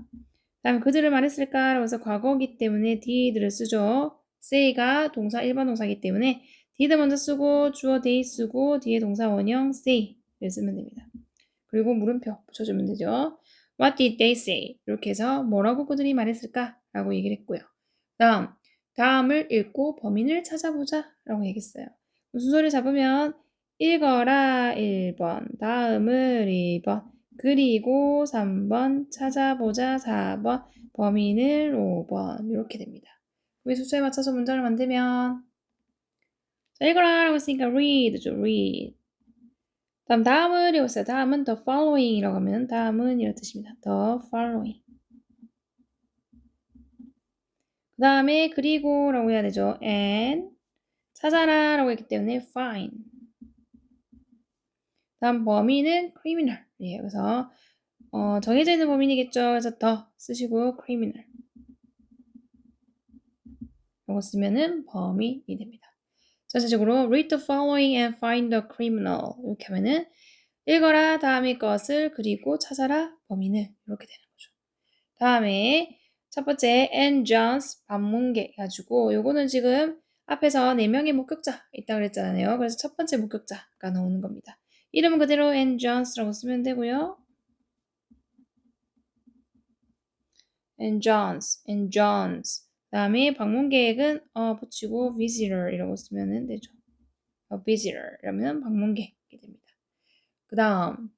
[SPEAKER 1] 다음 그들을 말했을까? 라고 해서 과거기 때문에 did를 쓰죠. say가 동사 일반 동사이기 때문에 did 먼저 쓰고 주어 they 쓰고 뒤에 동사 원형 say를 쓰면 됩니다. 그리고 물음표 붙여주면 되죠. What did they say? 이렇게 해서 뭐라고 그들이 말했을까? 라고 얘기를 했고요. 다음을 읽고 범인을 찾아보자 라고 얘기했어요. 순서를 잡으면 읽어라 1번, 다음을 2번, 그리고 3번, 찾아보자 4번, 범인을 5번 이렇게 됩니다. 우리 순서에 맞춰서 문장을 만들면 자, 읽어라 라고 했으니까 read죠. read. 다음을 읽었어요. 다음은 the following이라고 하면 다음은 이런 뜻입니다. the following. 그 다음에 그리고 라고 해야 되죠. and 찾아라 라고 했기 때문에 find. 다음 범인은 criminal이에요. 그래서 정해져 있는 범인이겠죠. 그래서 더 쓰시고 criminal. 이거 쓰면은 범인이 됩니다. 전체적으로 read the following and find the criminal 이렇게 하면은 읽어라 다음의 것을 그리고 찾아라 범인을 이렇게 되는 거죠. 다음에 첫 번째 and John's 방문객 가지고 요거는 지금 앞에서 4명의 목격자 있다고 그랬잖아요. 그래서 첫 번째 목격자가 나오는 겁니다. 이름은 그대로 and John's라고 쓰면 되고요. and John's. 다음에 방문 계획은 붙이고 visitor 이라고 쓰면 되죠. A visitor 이러면 방문객이 됩니다. 그 다음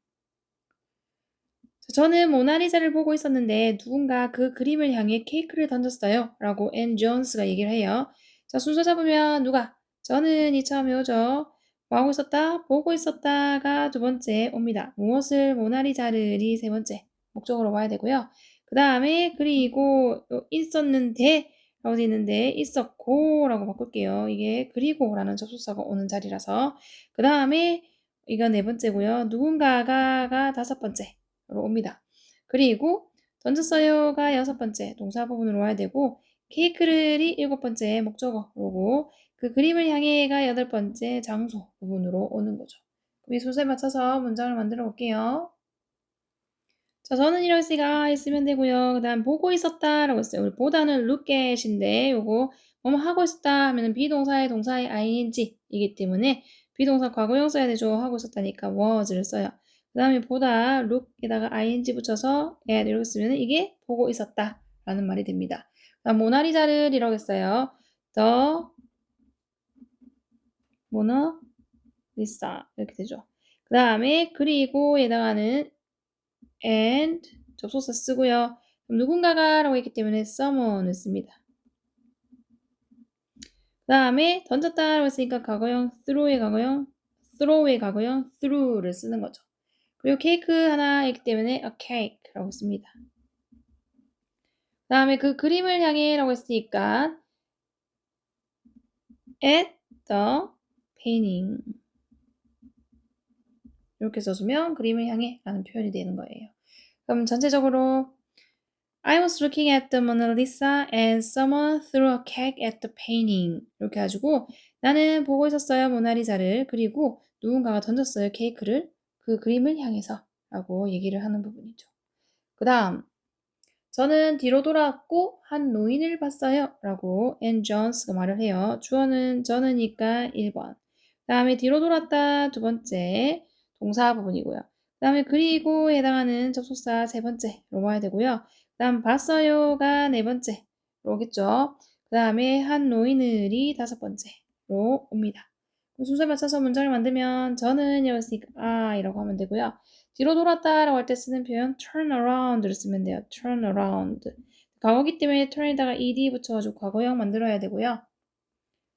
[SPEAKER 1] 저는 모나리자를 보고 있었는데 누군가 그 그림을 향해 케이크를 던졌어요. 라고 앤 존스가 얘기를 해요. 자, 순서 잡으면 누가? 저는 이 처음에 오죠. 뭐 하고 있었다? 보고 있었다가 두 번째 옵니다. 무엇을 모나리자를이 세 번째 목적으로 봐야 되고요. 그 다음에 그리고 있었는데 라고 되어 있는데 있었고 라고 바꿀게요. 이게 그리고라는 접속사가 오는 자리라서 그 다음에 이거 네 번째고요. 누군가가 다섯 번째 로 옵니다. 그리고 던졌어요가 여섯 번째 동사 부분으로 와야 되고 케이크를이 일곱 번째 목적어로고 그 그림을 향해가 여덟 번째 장소 부분으로 오는 거죠. 그럼 이 순서에 맞춰서 문장을 만들어 볼게요. 자, 저는 이럴시가 있으면 되고요. 그 다음 보고 있었다라고 했어요. 우리 보다는 look at인데 요거 뭐뭐 하고 있었다 하면은 비동사의 동사의 ing이기 때문에 비동사 과거형 써야 되죠. 하고 있었다니까 was를 써요. 그 다음에 보다 look에다가 ing 붙여서 at 이렇게 쓰면 이게 보고 있었다 라는 말이 됩니다. 다음 모나리자를 이라고 했어요. The 모나 리사 이렇게 되죠. 그 다음에 그리고에다가는 and 접속사 쓰고요. 그럼 누군가가 라고 했기 때문에 someone을 씁니다. 그 다음에 던졌다 라고 했으니까 과거형 throw의 과거형 threw를 쓰는 거죠. 그리고 케이크 하나 있기 때문에 a cake라고 씁니다. 그 다음에 그 그림을 향해 라고 했으니까 at the painting 이렇게 써주면 그림을 향해 라는 표현이 되는 거예요. 그럼 전체적으로 I was looking at the Mona Lisa and someone threw a cake at the painting. 이렇게 해가지고 나는 보고 있었어요 모나리자를. 그리고 누군가가 던졌어요 케이크를 그 그림을 향해서 라고 얘기를 하는 부분이죠. 그 다음 저는 뒤로 돌아왔고 한 노인을 봤어요 라고 앤 존스가 말을 해요. 주어는 저는이니까 1번. 그 다음에 뒤로 돌았다 두 번째 동사 부분이고요. 그 다음에 그리고 해당하는 접속사 세 번째로 봐야 되고요. 그 다음 봤어요가 네 번째로 오겠죠. 그 다음에 한 노인을이 다섯 번째로 옵니다. 순서에 맞춰서 문장을 만들면 저는 이었으니까 이라고 하면 되고요. 뒤로 돌았다라고 할 때 쓰는 표현 turn around를 쓰면 돼요. turn around. 과거기 때문에 turn에다가 ed 붙여가지고 과거형 만들어야 되고요.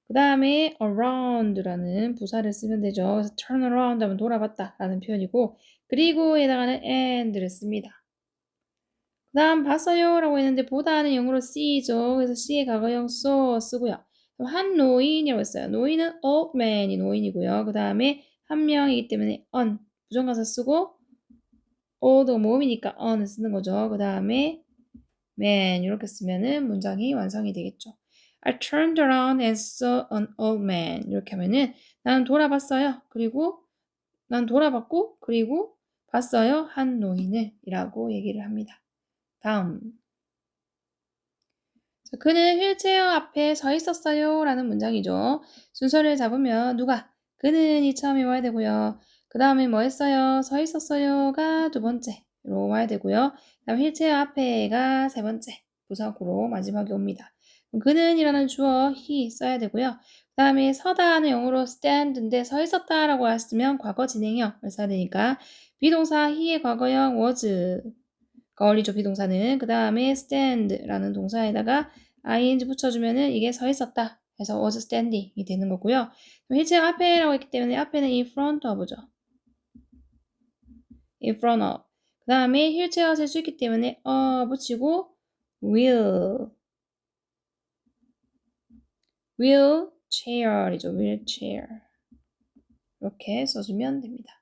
[SPEAKER 1] 그 다음에 around라는 부사를 쓰면 되죠. 그래서 turn around 하면 돌아봤다 라는 표현이고 그리고에다가는 and를 씁니다. 그 다음 봤어요 라고 했는데 보다는 영어로 see죠. 그래서 see의 과거형 saw 쓰고요. 한 노인이라고 했어요. 노인은 old man이 노인이고요. 그 다음에 한 명이기 때문에 on 부정가사 쓰고 old가 모음이니까 on을 쓰는 거죠. 그 다음에 man 이렇게 쓰면은 문장이 완성이 되겠죠. I turned around and saw an old man 이렇게 하면은 나는 돌아봤어요. 그리고 난 돌아봤고 그리고 봤어요 한 노인을 이라고 얘기를 합니다. 다음 자, 그는 휠체어 앞에 서 있었어요 라는 문장이죠. 순서를 잡으면 누가 그는이 처음에 와야 되고요. 그 다음에 뭐 했어요? 서 있었어요가 두 번째로 와야 되고요. 그 다음 휠체어 앞에가 세 번째 부사구로 마지막에 옵니다. 그는이라는 주어 he 써야 되고요. 그 다음에 서다는 영어로 stand인데 서 있었다라고 했으면 과거 진행형을 써야 되니까 비동사 he의 과거형 was 어울리죠 비동사는. 그 다음에 stand라는 동사에다가 ing 붙여주면은 이게 서 있었다 해서 was standing이 되는 거고요. 휠체어 앞에라고 했기 때문에 앞에는 in front of죠. in front of. 그 다음에 휠체어 쓸 수 있기 때문에 붙이고 wheelchair이죠. wheelchair 이렇게 써주면 됩니다.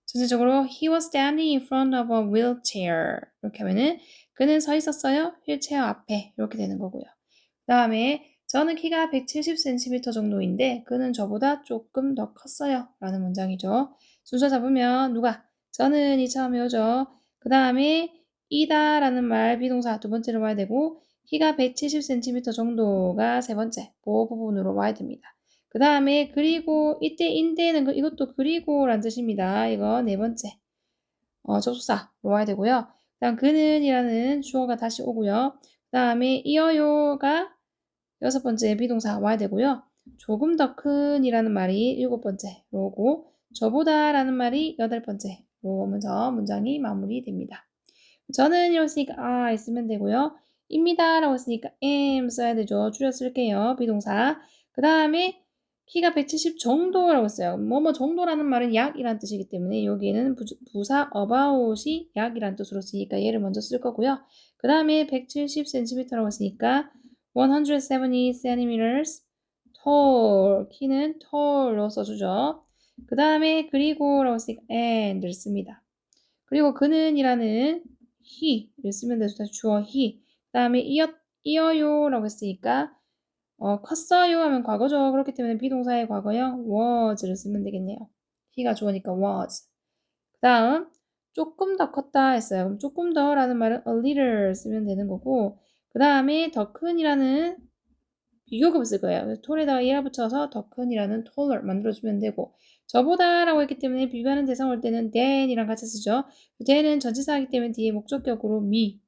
[SPEAKER 1] 전체적으로 he was standing in front of a wheelchair 이렇게 하면은 그는 서 있었어요. 휠체어 앞에 이렇게 되는 거고요. 그 다음에 저는 키가 170cm 정도인데 그는 저보다 조금 더 컸어요. 라는 문장이죠. 순서 잡으면 누가? 저는이 처음에 오죠. 그 다음에 이다 라는 말 비동사 두 번째로 와야 되고 키가 170cm 정도가 세 번째 보호 부분으로 와야 됩니다. 그 다음에 그리고 이때 인데는 이것도 그리고란 뜻입니다. 이거 네 번째 접속사로 와야 되고요. 그 다음 그는이라는 주어가 다시 오고요. 그 다음에 이어요가 여섯 번째 비동사 와야 되고요. 조금 더 큰이라는 말이 7번째로고 저보다라는 말이 8번째로 오면서 문장이 마무리됩니다. 저는 이러고 있으니까 I 쓰면 되고요. 입니다 라고 했으니까 am 써야 되죠. 줄여 쓸게요. 비동사. 그 다음에 키가 170 정도라고 했어요. 뭐뭐 정도라는 말은 약이란 뜻이기 때문에 여기에는 부사 about이 약이란 뜻으로 쓰니까 얘를 먼저 쓸 거고요. 그 다음에 170cm라고 했으니까 170 centimeters tall. 키는 tall로 써주죠. 그 다음에 그리고라고 했으니까 and를 씁니다. 그리고 그는이라는 he를 쓰면 되죠. 주어 he. 그 다음에 이어요라고 했으니까 컸어요 하면 과거죠. 그렇기 때문에 비동사의 과거형 was를 쓰면 되겠네요. he가 주어니까 was. 그 다음 조금 더 컸다 했어요. 그럼 조금 더라는 말은 a little 쓰면 되는 거고 그 다음에 더 큰이라는 비교급을 쓸 거예요. 톨에다가 이라 붙여서 더 큰이라는 taller 만들어주면 되고 저보다라고 했기 때문에 비교하는 대상 올 때는 than이랑 같이 쓰죠. than은 전치사이기 때문에 뒤에 목적격으로 me,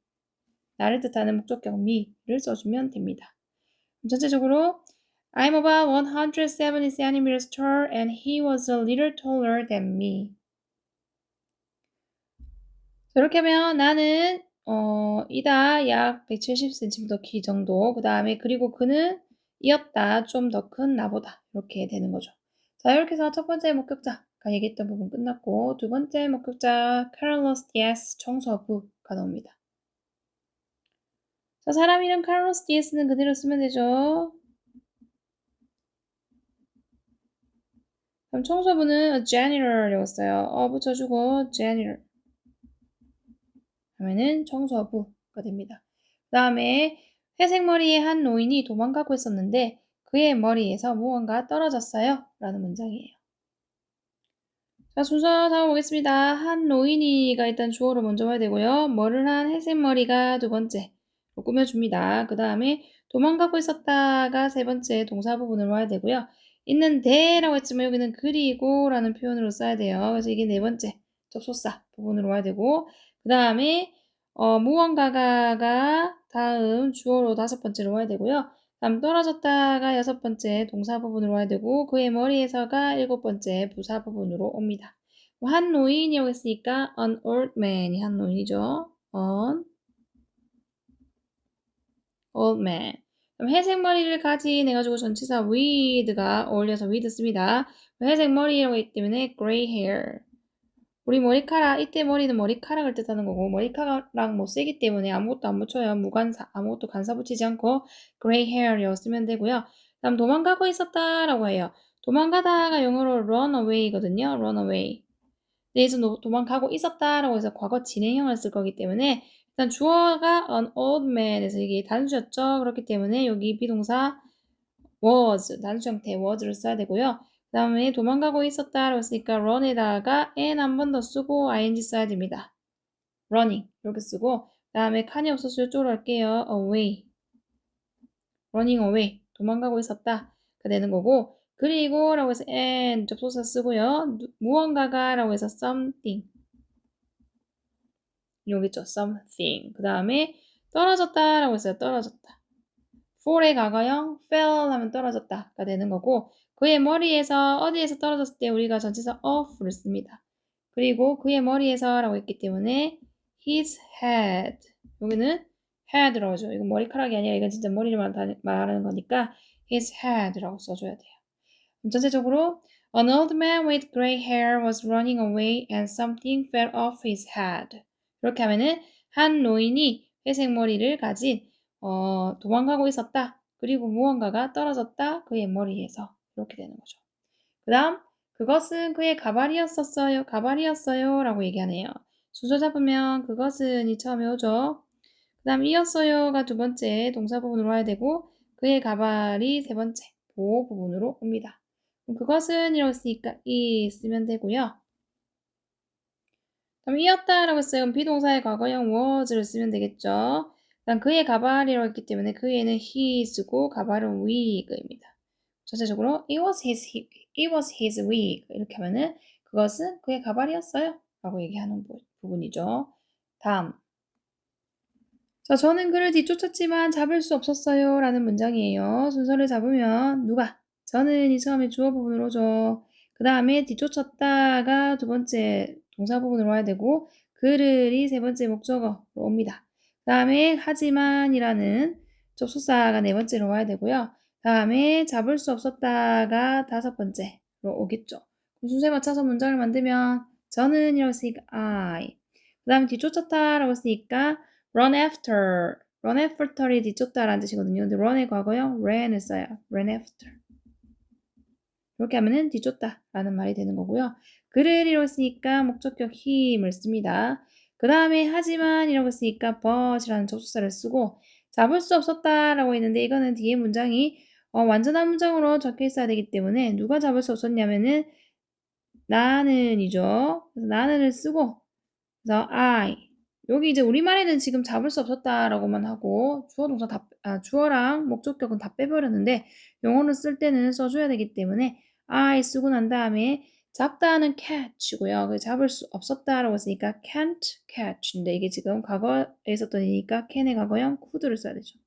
[SPEAKER 1] 나를 뜻하는 목적격 me를 써주면 됩니다. 전체적으로 I'm about 170 centimeters tall and he was a little taller than me. 이렇게 하면 나는 이다 약 170cm 키 정도. 그 다음에 그리고 그는 이었다 좀 더 큰 나보다 이렇게 되는 거죠. 자 이렇게 해서 첫 번째 목격자가 얘기했던 부분 끝났고 두 번째 목격자 Carlos Diaz 청소부가 나옵니다. 자 사람 이름 Carlos Diaz는 그대로 쓰면 되죠. 그럼 청소부는 a janitor이라고 써요. 붙여주고 janitor 하면은 청소부가 됩니다. 그 다음에 회색 머리의 한 노인이 도망가고 있었는데 그의 머리에서 무언가 떨어졌어요. 라는 문장이에요. 자, 순서 잡아보겠습니다. 한 노인이가 일단 주어로 먼저 와야 되고요. 뭐를 한 회색 머리가 두 번째 꾸며줍니다. 그 다음에 도망가고 있었다가 세 번째 동사 부분으로 와야 되고요. 있는데라고 했지만 여기는 그리고 라는 표현으로 써야 돼요. 그래서 이게 네 번째 접속사 부분으로 와야 되고 그 다음에 무언가가 다음 주어로 다섯 번째로 와야 되고요. 다음 떨어졌다가 여섯 번째 동사 부분으로 와야 되고 그의 머리에서가 일곱 번째 부사 부분으로 옵니다. 한 노인이라고 했으니까 an old man이 한 노인이죠. an old man. 그럼 회색 머리를 가진 해가지고 전치사 with가 어울려서 with 씁니다. 회색 머리라고 했기 때문에 gray hair. 우리 머리카락, 이때 머리는 머리카락을 뜻하는 거고 머리카락 못 세기 때문에 아무것도 안 붙여요. 무간사, 아무것도 간사 붙이지 않고 gray hair이라고 쓰면 되고요. 다음 도망가고 있었다라고 해요. 도망가다가 영어로 run away거든요. run away. 여기서 도망가고 있었다라고 해서 과거 진행형을 쓸 거기 때문에 일단 주어가 an old man에서 이게 단수였죠. 그렇기 때문에 여기 비동사 was, 단수 형태 was를 써야 되고요. 그 다음에 도망가고 있었다라고 했으니까 run에다가 n 한 번 더 쓰고 ing 써야 됩니다. running 이렇게 쓰고 그 다음에 칸이 없어서 이쪽으로 할게요. away, running away, 도망가고 있었다 가 되는 거고 그리고 라고 해서 and 접속사 쓰고요. 무언가가 라고 해서 something 여기 있죠. something 그 다음에 떨어졌다 라고 했어요. 떨어졌다. fall의 과거형 fell 하면 떨어졌다가 되는 거고 그의 머리에서 어디에서 떨어졌을 때 우리가 전치사 off를 씁니다. 그리고 그의 머리에서 라고 했기 때문에 his head 여기는 head라고 하죠. 이건 머리카락이 아니라 이건 진짜 머리를 말하는 거니까 his head라고 써줘야 돼요. 그럼 전체적으로 An old man with gray hair was running away and something fell off his head. 이렇게 하면은 한 노인이 회색 머리를 가진 도망가고 있었다. 그리고 무언가가 떨어졌다. 그의 머리에서. 이렇게 되는 거죠. 그 다음, 그것은 그의 가발이었었어요. 가발이었어요. 라고 얘기하네요. 순서 잡으면 그것은이 처음에 오죠. 그 다음, 이었어요가 두 번째 동사 부분으로 와야 되고, 그의 가발이 세 번째 보호 부분으로 옵니다. 그럼 그것은 이라고 했으니까 이 쓰면 되고요. 그럼 이었다라고 했어요. 그럼 비동사의 과거형 was를 쓰면 되겠죠. 그다음 그의 가발이라고 했기 때문에 그에는 he 쓰고 가발은 wig입니다. 전체적으로 it was his wig 이렇게 하면은 그것은 그의 가발이었어요. 라고 얘기하는 부분이죠. 다음. 자, 저는 그를 뒤쫓았지만 잡을 수 없었어요. 라는 문장이에요. 순서를 잡으면 누가 저는이 처음에 주어 부분으로 오죠. 그 다음에 뒤쫓았다가 두 번째 동사 부분으로 와야 되고 그를이 세 번째 목적어로 옵니다. 그 다음에 하지만이라는 접속사가 네 번째로 와야 되고요. 다음에 잡을 수 없었다가 다섯 번째로 오겠죠. 그럼 순서에 맞춰서 문장을 만들면 저는 이라고 했으니까 I. 그 다음에 뒤쫓았다라고 했으니까 run after. run after이 뒤쫓다라는 뜻이거든요. 근데 run의 과거형 ran을 써요. run after. 이렇게 하면은 뒤쫓다라는 말이 되는 거고요. 그를 이라고 했으니까 목적격 힘을 씁니다. 그 다음에 하지만 이라고 했으니까 but이라는 접속사를 쓰고 잡을 수 없었다라고 했는데 이거는 뒤에 문장이 완전한 문장으로 적혀 있어야 되기 때문에 누가 잡을 수 없었냐면은 나는이죠. 그래서 나는을 쓰고 그래서 I 여기 이제 우리말에는 지금 잡을 수 없었다라고만 하고 주어 동사 주어랑 목적격은 다 빼버렸는데 영어로 쓸 때는 써줘야 되기 때문에 I 쓰고 난 다음에 잡다는 catch고요. 잡을 수 없었다라고 했으니까 can't catch인데 이게 지금 과거에 있었던 일이니까 can의 과거형 could를 써야 되죠.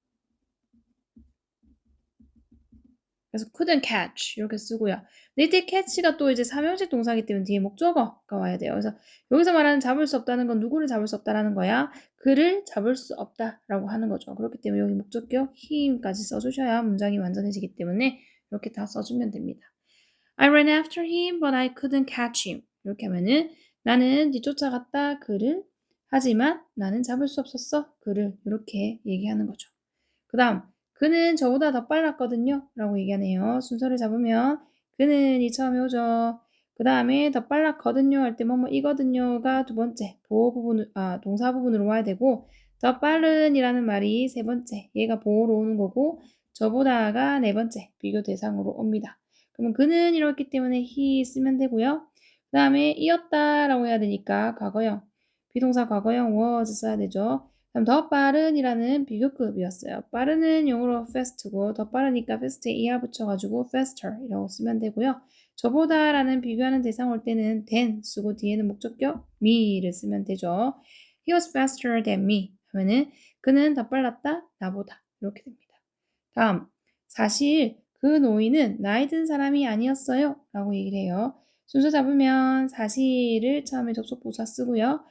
[SPEAKER 1] 그래서 couldn't catch 이렇게 쓰고요. 근데 이때 catch가 또 이제 삼형식 동사이기 때문에 뒤에 목적어가 와야 돼요. 그래서 여기서 말하는 잡을 수 없다는 건 누구를 잡을 수 없다라는 거야? 그를 잡을 수 없다라고 하는 거죠. 그렇기 때문에 여기 목적격 him까지 써주셔야 문장이 완전해지기 때문에 이렇게 다 써주면 됩니다. I ran after him, but I couldn't catch him. 이렇게 하면은 나는 뒤쫓아갔다 그를 하지만 나는 잡을 수 없었어 그를 이렇게 얘기하는 거죠. 그 다음 그는 저보다 더 빨랐거든요 라고 얘기하네요. 순서를 잡으면 그는이 처음에 오죠. 그 다음에 더 빨랐거든요 할 때 뭐뭐 이거든요가 두 번째 보호 부분 동사 부분으로 와야 되고 더 빠른이라는 말이 세 번째 얘가 보호로 오는 거고 저보다가 네 번째 비교 대상으로 옵니다. 그러면 그는 이렇기 때문에 he 쓰면 되고요. 그 다음에 이었다라고 해야 되니까 과거형 비동사 과거형 was 써야 되죠. 그럼 더 빠른이라는 비교급이었어요. 빠른은 영어로 fast고 더 빠르니까 fast에 er 붙여가지고 faster이라고 쓰면 되고요. 저보다라는 비교하는 대상 올 때는 than 쓰고 뒤에는 목적격 me를 쓰면 되죠. He was faster than me 하면은 그는 더 빨랐다 나보다 이렇게 됩니다. 다음 사실 그 노인은 나이 든 사람이 아니었어요 라고 얘기를 해요. 순서 잡으면 사실을 처음에 접속부사 쓰고요.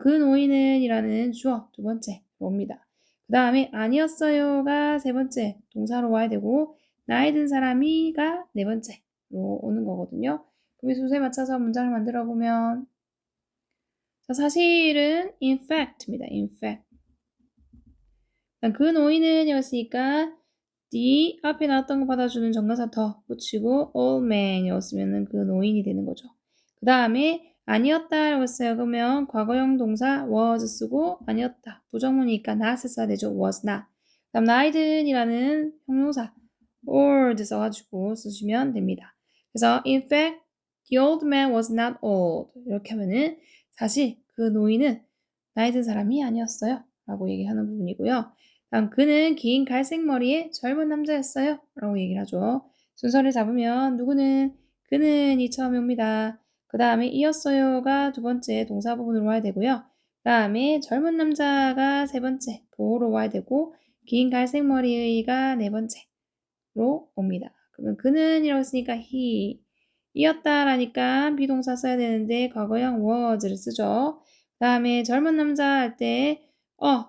[SPEAKER 1] 그 노인은 이라는 주어 두 번째로 옵니다. 그 다음에 아니었어요가 세 번째 동사로 와야 되고 나이 든 사람이가 네 번째로 오는 거거든요. 그럼 순서에 맞춰서 문장을 만들어 보면 사실은 in fact입니다. in fact. 그 노인은 이었으니까 the 앞에 나왔던 거 받아주는 정관사 더 붙이고 old man이었으면 그 노인이 되는 거죠. 그 다음에 아니었다라고 했어요. 그러면 과거형 동사 was 쓰고 아니었다. 부정문이니까 not을 써야 되죠. was not. 그 다음 나이든이라는 형용사 old 써가지고 쓰시면 됩니다. 그래서 in fact the old man was not old. 이렇게 하면은 사실 그 노인은 나이 든 사람이 아니었어요. 라고 얘기하는 부분이고요. 다음 그는 긴 갈색 머리의 젊은 남자였어요. 라고 얘기를 하죠. 순서를 잡으면 누구는 그는이 처음에 옵니다. 그 다음에 이었어요가 두 번째 동사 부분으로 와야 되고요. 그 다음에 젊은 남자가 세 번째 보호로 와야 되고 긴 갈색 머리의가 네 번째로 옵니다. 그러면 그는이라고 했으니까 he 이었다라니까 비동사 써야 되는데 과거형 was를 쓰죠. 그 다음에 젊은 남자 할 때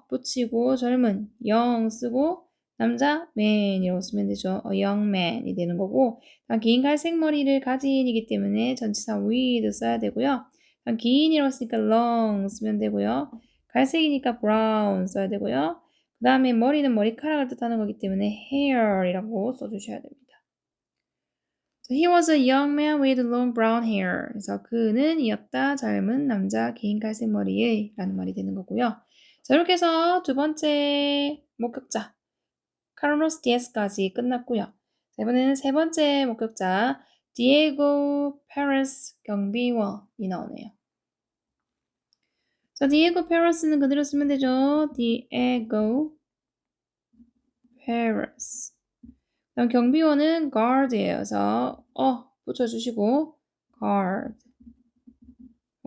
[SPEAKER 1] 붙이고 젊은 young 쓰고 남자 man이라고 쓰면 되죠. young man이 되는 거고 긴 갈색 머리를 가진이기 때문에 전치사 with 써야 되고요. 긴이라고 했으니까 long 쓰면 되고요. 갈색이니까 brown 써야 되고요. 그 다음에 머리는 머리카락을 뜻하는 거기 때문에 hair이라고 써주셔야 됩니다. So he was a young man with long brown hair. 그래서 그는 이었다 젊은 남자 긴 갈색 머리의 라는 말이 되는 거고요. 자 이렇게 해서 두 번째 목격자 카를로스 디에스까지 끝났고요. 자, 이번에는 세 번째 목격자 디에고 페레스 경비원이 나오네요. 자 디에고 페레스는 그대로 쓰면 되죠. 디에고 페레스 그럼 경비원은 guard예요. 그래서 붙여주시고 guard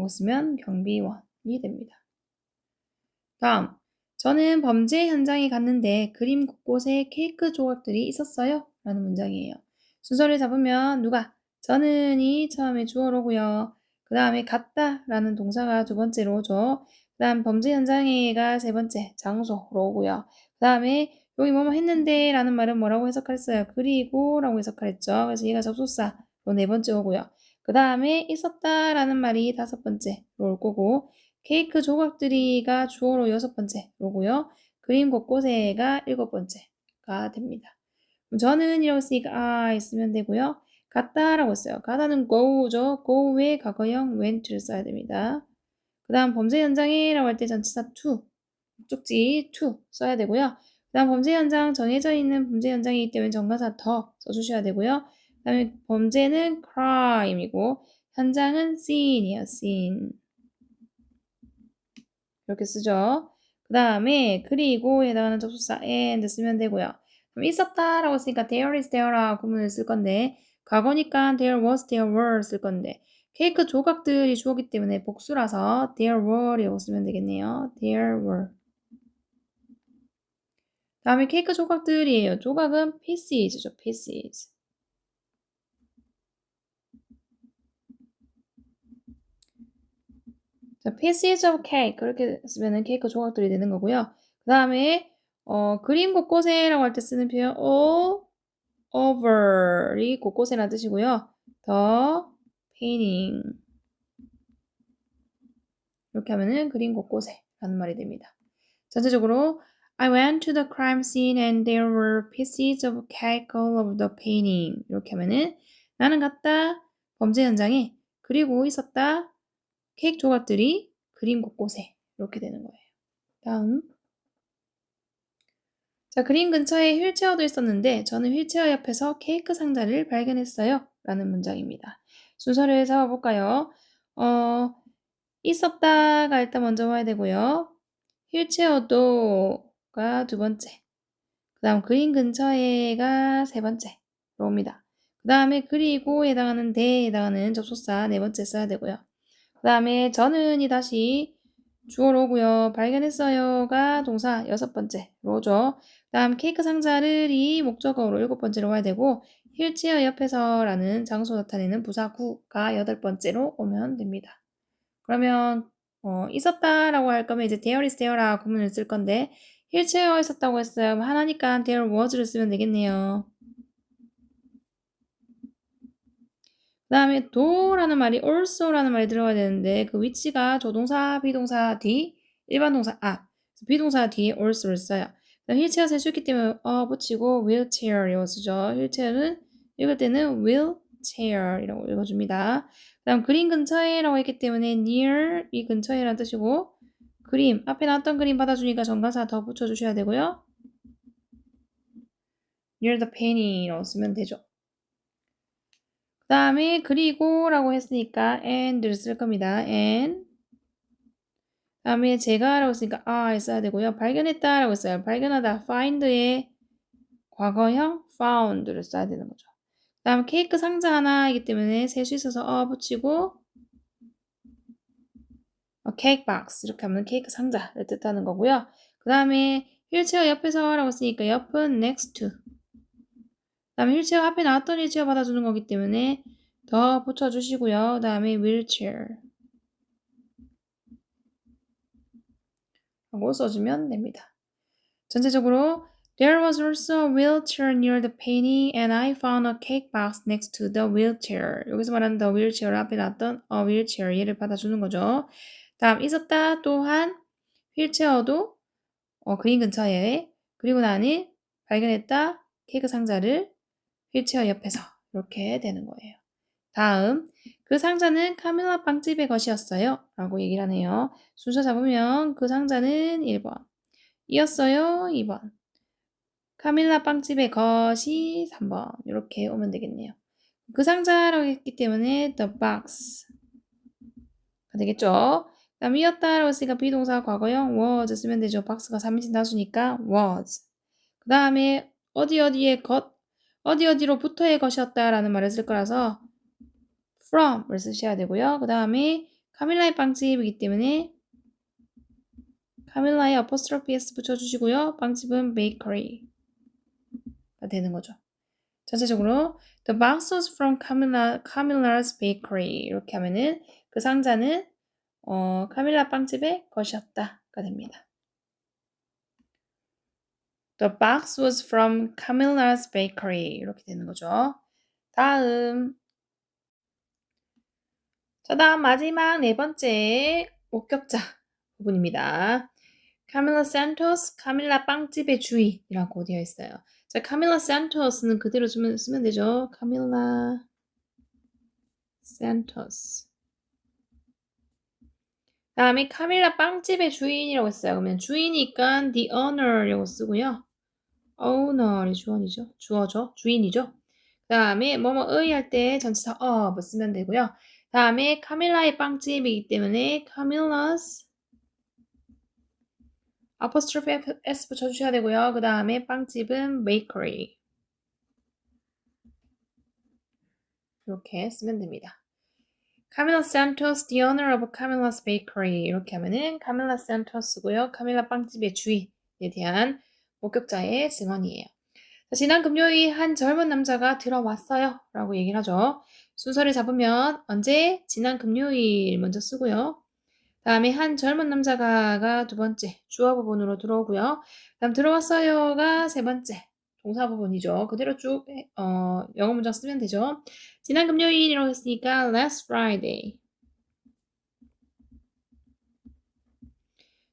[SPEAKER 1] 쓰면 경비원이 됩니다. 다음 저는 범죄 현장에 갔는데 그림 곳곳에 케이크 조각들이 있었어요. 라는 문장이에요. 순서를 잡으면 누가? 저는이 처음에 주어로고요. 그 다음에 갔다라는 동사가 두 번째로 오죠. 그 다음 범죄 현장에가 세 번째 장소로 오고요. 그 다음에 여기 뭐뭐 했는데 라는 말은 뭐라고 해석했어요? 그리고 라고 해석했죠. 그래서 얘가 접속사로 네 번째 오고요. 그 다음에 있었다라는 말이 다섯 번째로 올 거고 케이크 조각들이가 주어로 여섯 번째로 오고요. 그림 곳곳에가 일곱 번째가 됩니다. 저는 이라고 쓰니까 있으면 되고요. 갔다라고 했어요. 가다는 go죠. go의 과거형 went를 써야 됩니다. 그 다음 범죄 현장에라고 할 때 전치사 to, 목적지 to 써야 되고요. 그 다음 범죄 현장 정해져 있는 범죄 현장이기 때문에 정관사 더 써주셔야 되고요. 그 다음에 범죄는 crime이고 현장은 scene이에요. scene. 이렇게 쓰죠. 그 다음에 그리고에 해당하는 접속사 and 쓰면 되고요. 그럼 있었다라고 했으니까 there is there라고 구문을 쓸 건데 과거니까 there was, there were 쓸 건데 케이크 조각들이 주어기 때문에 복수라서 there were이라고 쓰면 되겠네요. there were. 다음에 케이크 조각들이에요. 조각은 pieces죠. pieces. 자, pieces of cake 그렇게 쓰면은 케이크 조각들이 되는 거고요. 그 다음에 그림 곳곳에라고 할 때 쓰는 표현 all over이 곳곳에라는 뜻이고요. the painting 이렇게 하면은 그림 곳곳에 라는 말이 됩니다. 전체적으로 I went to the crime scene and there were pieces of cake all over the painting 이렇게 하면은 나는 갔다 범죄 현장에 그리고 있었다 케이크 조각들이 그림 곳곳에 이렇게 되는 거예요. 다음 자, 그림 근처에 휠체어도 있었는데 저는 휠체어 옆에서 케이크 상자를 발견했어요. 라는 문장입니다. 순서를 잡아볼까요? 있었다가 일단 먼저 와야 되고요. 휠체어도가 두 번째. 그 다음 그림 근처에가 세 번째로 옵니다. 그 다음에 그리고 해당하는 대에 해당하는 접속사 네 번째 써야 되고요. 그 다음에 저는이 다시 주어로 오고요. 발견했어요가 동사 여섯 번째로 오죠. 그 다음 케이크 상자를 이 목적어로 일곱 번째로 와야 되고 휠체어 옆에서라는 장소 나타내는 부사 구가 여덟 번째로 오면 됩니다. 그러면 있었다라고 할 거면 이제 there is there라 구문을 쓸 건데 휠체어에 있었다고 했어요. 하나니까 there was를 쓰면 되겠네요. 그 다음에 do라는 말이 also라는 말이 들어가야 되는데 그 위치가 조동사, 비동사 뒤, 일반 동사 비동사 뒤에 also를 써요. 휠체어 쓸 수 있기 때문에 붙이고 wheelchair이라고 쓰죠. 휠체어는 읽을 때는 wheelchair이라고 읽어줍니다. 그 다음 그림 근처에라고 했기 때문에 near 이 근처에라는 뜻이고 그림 앞에 나왔던 그림 받아주니까 정관사 더 붙여주셔야 되고요. near the painting이라고 쓰면 되죠. 그 다음에 그리고라고 했으니까 and를 쓸 겁니다. and 다음에 제가라고 했으니까 I 써야 되고요. 발견했다라고 했어요. 발견하다 find의 과거형 found를 써야 되는 거죠. 그 다음 케이크 상자 하나이기 때문에 셀 수 있어서 붙이고 케이크 박스 이렇게 하면 케이크 상자를 뜻하는 거고요. 그 다음에 휠체어 옆에서라고 했으니까 옆은 next to 그 다음에 휠체어 앞에 나왔던 휠체어 받아주는 거기 때문에 더 붙여주시고요. 그 다음에 wheelchair 하고 써주면 됩니다. 전체적으로 There was also a wheelchair near the painting and I found a cake box next to the wheelchair. 여기서 말하는 the wheelchair 앞에 나왔던 a wheelchair 얘를 받아주는 거죠. 다음 있었다 또한 휠체어도 그림 근처에 그리고 나니 발견했다 케이크 상자를 휠체어 옆에서 이렇게 되는 거예요. 다음 그 상자는 카밀라 빵집의 것이었어요 라고 얘기를 하네요. 순서 잡으면 그 상자는 1번 이었어요 2번 카밀라 빵집의 것이 3번 이렇게 오면 되겠네요. 그 상자라고 했기 때문에 the box가 되겠죠. 다음 이었다라고 했으니까 비동사 과거형 was 쓰면 되죠. box가 3인칭 다수니까 was. 그 다음에 어디로부터의 것이었다라는 말을 쓸 거라서 from을 쓰셔야 되고요. 그 다음에 카밀라의 빵집이기 때문에 카밀라의 apostrophe s 붙여주시고요. 빵집은 bakery가 되는 거죠. 전체적으로 The box was from Camilla's bakery. 이렇게 하면은 그 상자는 카밀라 빵집의 것이었다가 됩니다. The box was from Camilla's bakery. 이렇게 되는 거죠. 다음. 자, 다음 마지막 네 번째 목격자 부분입니다. 카밀라 산토스, 카밀라 빵집의 주인이라고 되어 있어요. 자, 카밀라 산토스는 그대로 쓰면 되죠. 카밀라 산토스. 다음에 카밀라 빵집의 주인이라고 했어요. 그러면 주인이니까 the owner라고 쓰고요. owner이 주어죠. 주인이죠. 다음에 뭐뭐의 할 때 전치사 of 쓰면 되고요. 다음에 카밀라의 빵집이기 때문에 카밀라's apostrophe s 붙여주셔야 되고요. 그 다음에 빵집은 bakery 이렇게 쓰면 됩니다. 카밀라 산토스, the owner of Camilla's bakery 이렇게 하면은 카밀라 산토스고요. 카밀라 빵집의 주인에 대한 목격자의 증언이에요. 지난 금요일 한 젊은 남자가 들어왔어요 라고 얘기를 하죠. 순서를 잡으면 언제? 지난 금요일 먼저 쓰고요. 다음에 한 젊은 남자가가 두 번째 주어 부분으로 들어오고요. 다음 들어왔어요가 세 번째 동사 부분이죠. 그대로 쭉 영어 문장 쓰면 되죠. 지난 금요일이라고 했으니까 last Friday.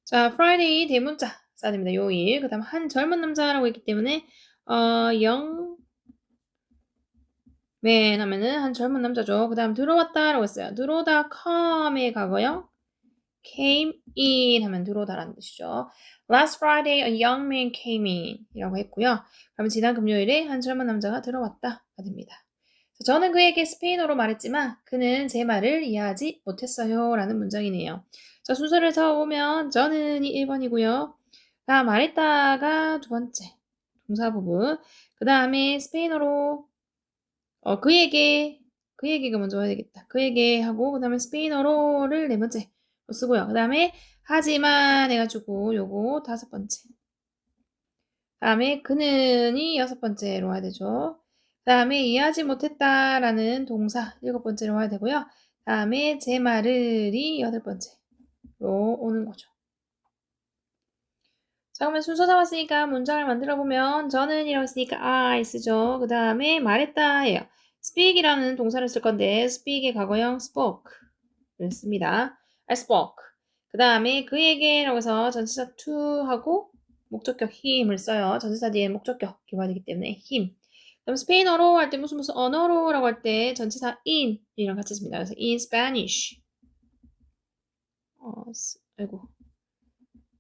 [SPEAKER 1] 자, Friday 대문자 써야 됩니다. 요일. 그 다음 한 젊은 남자라고 했기 때문에 young man 하면은 한 젊은 남자죠. 그 다음 들어왔다라고 했어요. 들어오다 come의 과거요. came in 하면 들어오다라는 뜻이죠. Last Friday a young man came in 이라고 했고요. 그럼 지난 금요일에 한 젊은 남자가 들어왔다가 됩니다. 저는 그에게 스페인어로 말했지만 그는 제 말을 이해하지 못했어요 라는 문장이네요. 자, 순서를 적어보면 저는이 1번이고요. 다 말했다가 두 번째 동사 부분 그 다음에 스페인어로 그에게가 먼저 와야 되겠다. 그에게 하고 그 다음에 스페인어로를 네 번째 쓰고요. 그 다음에 하지만 해가지고 요거 다섯 번째. 다음에 그는이 여섯 번째로 와야 되죠. 다음에 이해하지 못했다라는 동사 일곱 번째로 와야 되고요. 다음에 제 말을이 여덟 번째로 오는 거죠. 자, 그러면 순서 잡았으니까 문장을 만들어 보면 저는 이라고 했으니까 I 쓰죠. 그 다음에 말했다 예요. speak이라는 동사를 쓸 건데 speak의 과거형 spoke를 씁니다. I spoke. 그 다음에 그에게라고 해서 전치사 to 하고 목적격 him을 써요. 전치사 뒤에 목적격이 와야 되기 때문에 him. 그럼 스페인어로 할 때 무슨 언어로라고 할 때 전치사 in이랑 같이 씁니다. 그래서 in Spanish. 아이고.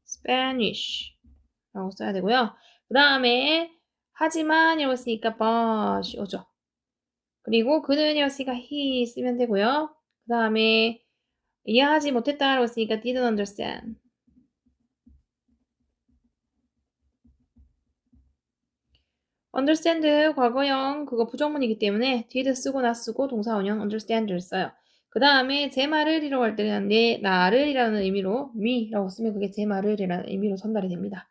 [SPEAKER 1] Spanish. 라고 써야 되고요. 그 다음에 하지만이라고 했으니까 but이 오죠. 그리고 그는이었으니까 he 쓰면 되고요. 그 다음에 이해하지 못했다라고 했으니까 didn't understand. understand 과거형 그거 부정문이기 때문에 did 쓰고 not 쓰고 동사 원형 understand를 써요. 그 다음에 제 말을 이라고 할 때는 내 나를 이라는 의미로 me라고 쓰면 그게 제 말을 이라는 의미로 전달이 됩니다.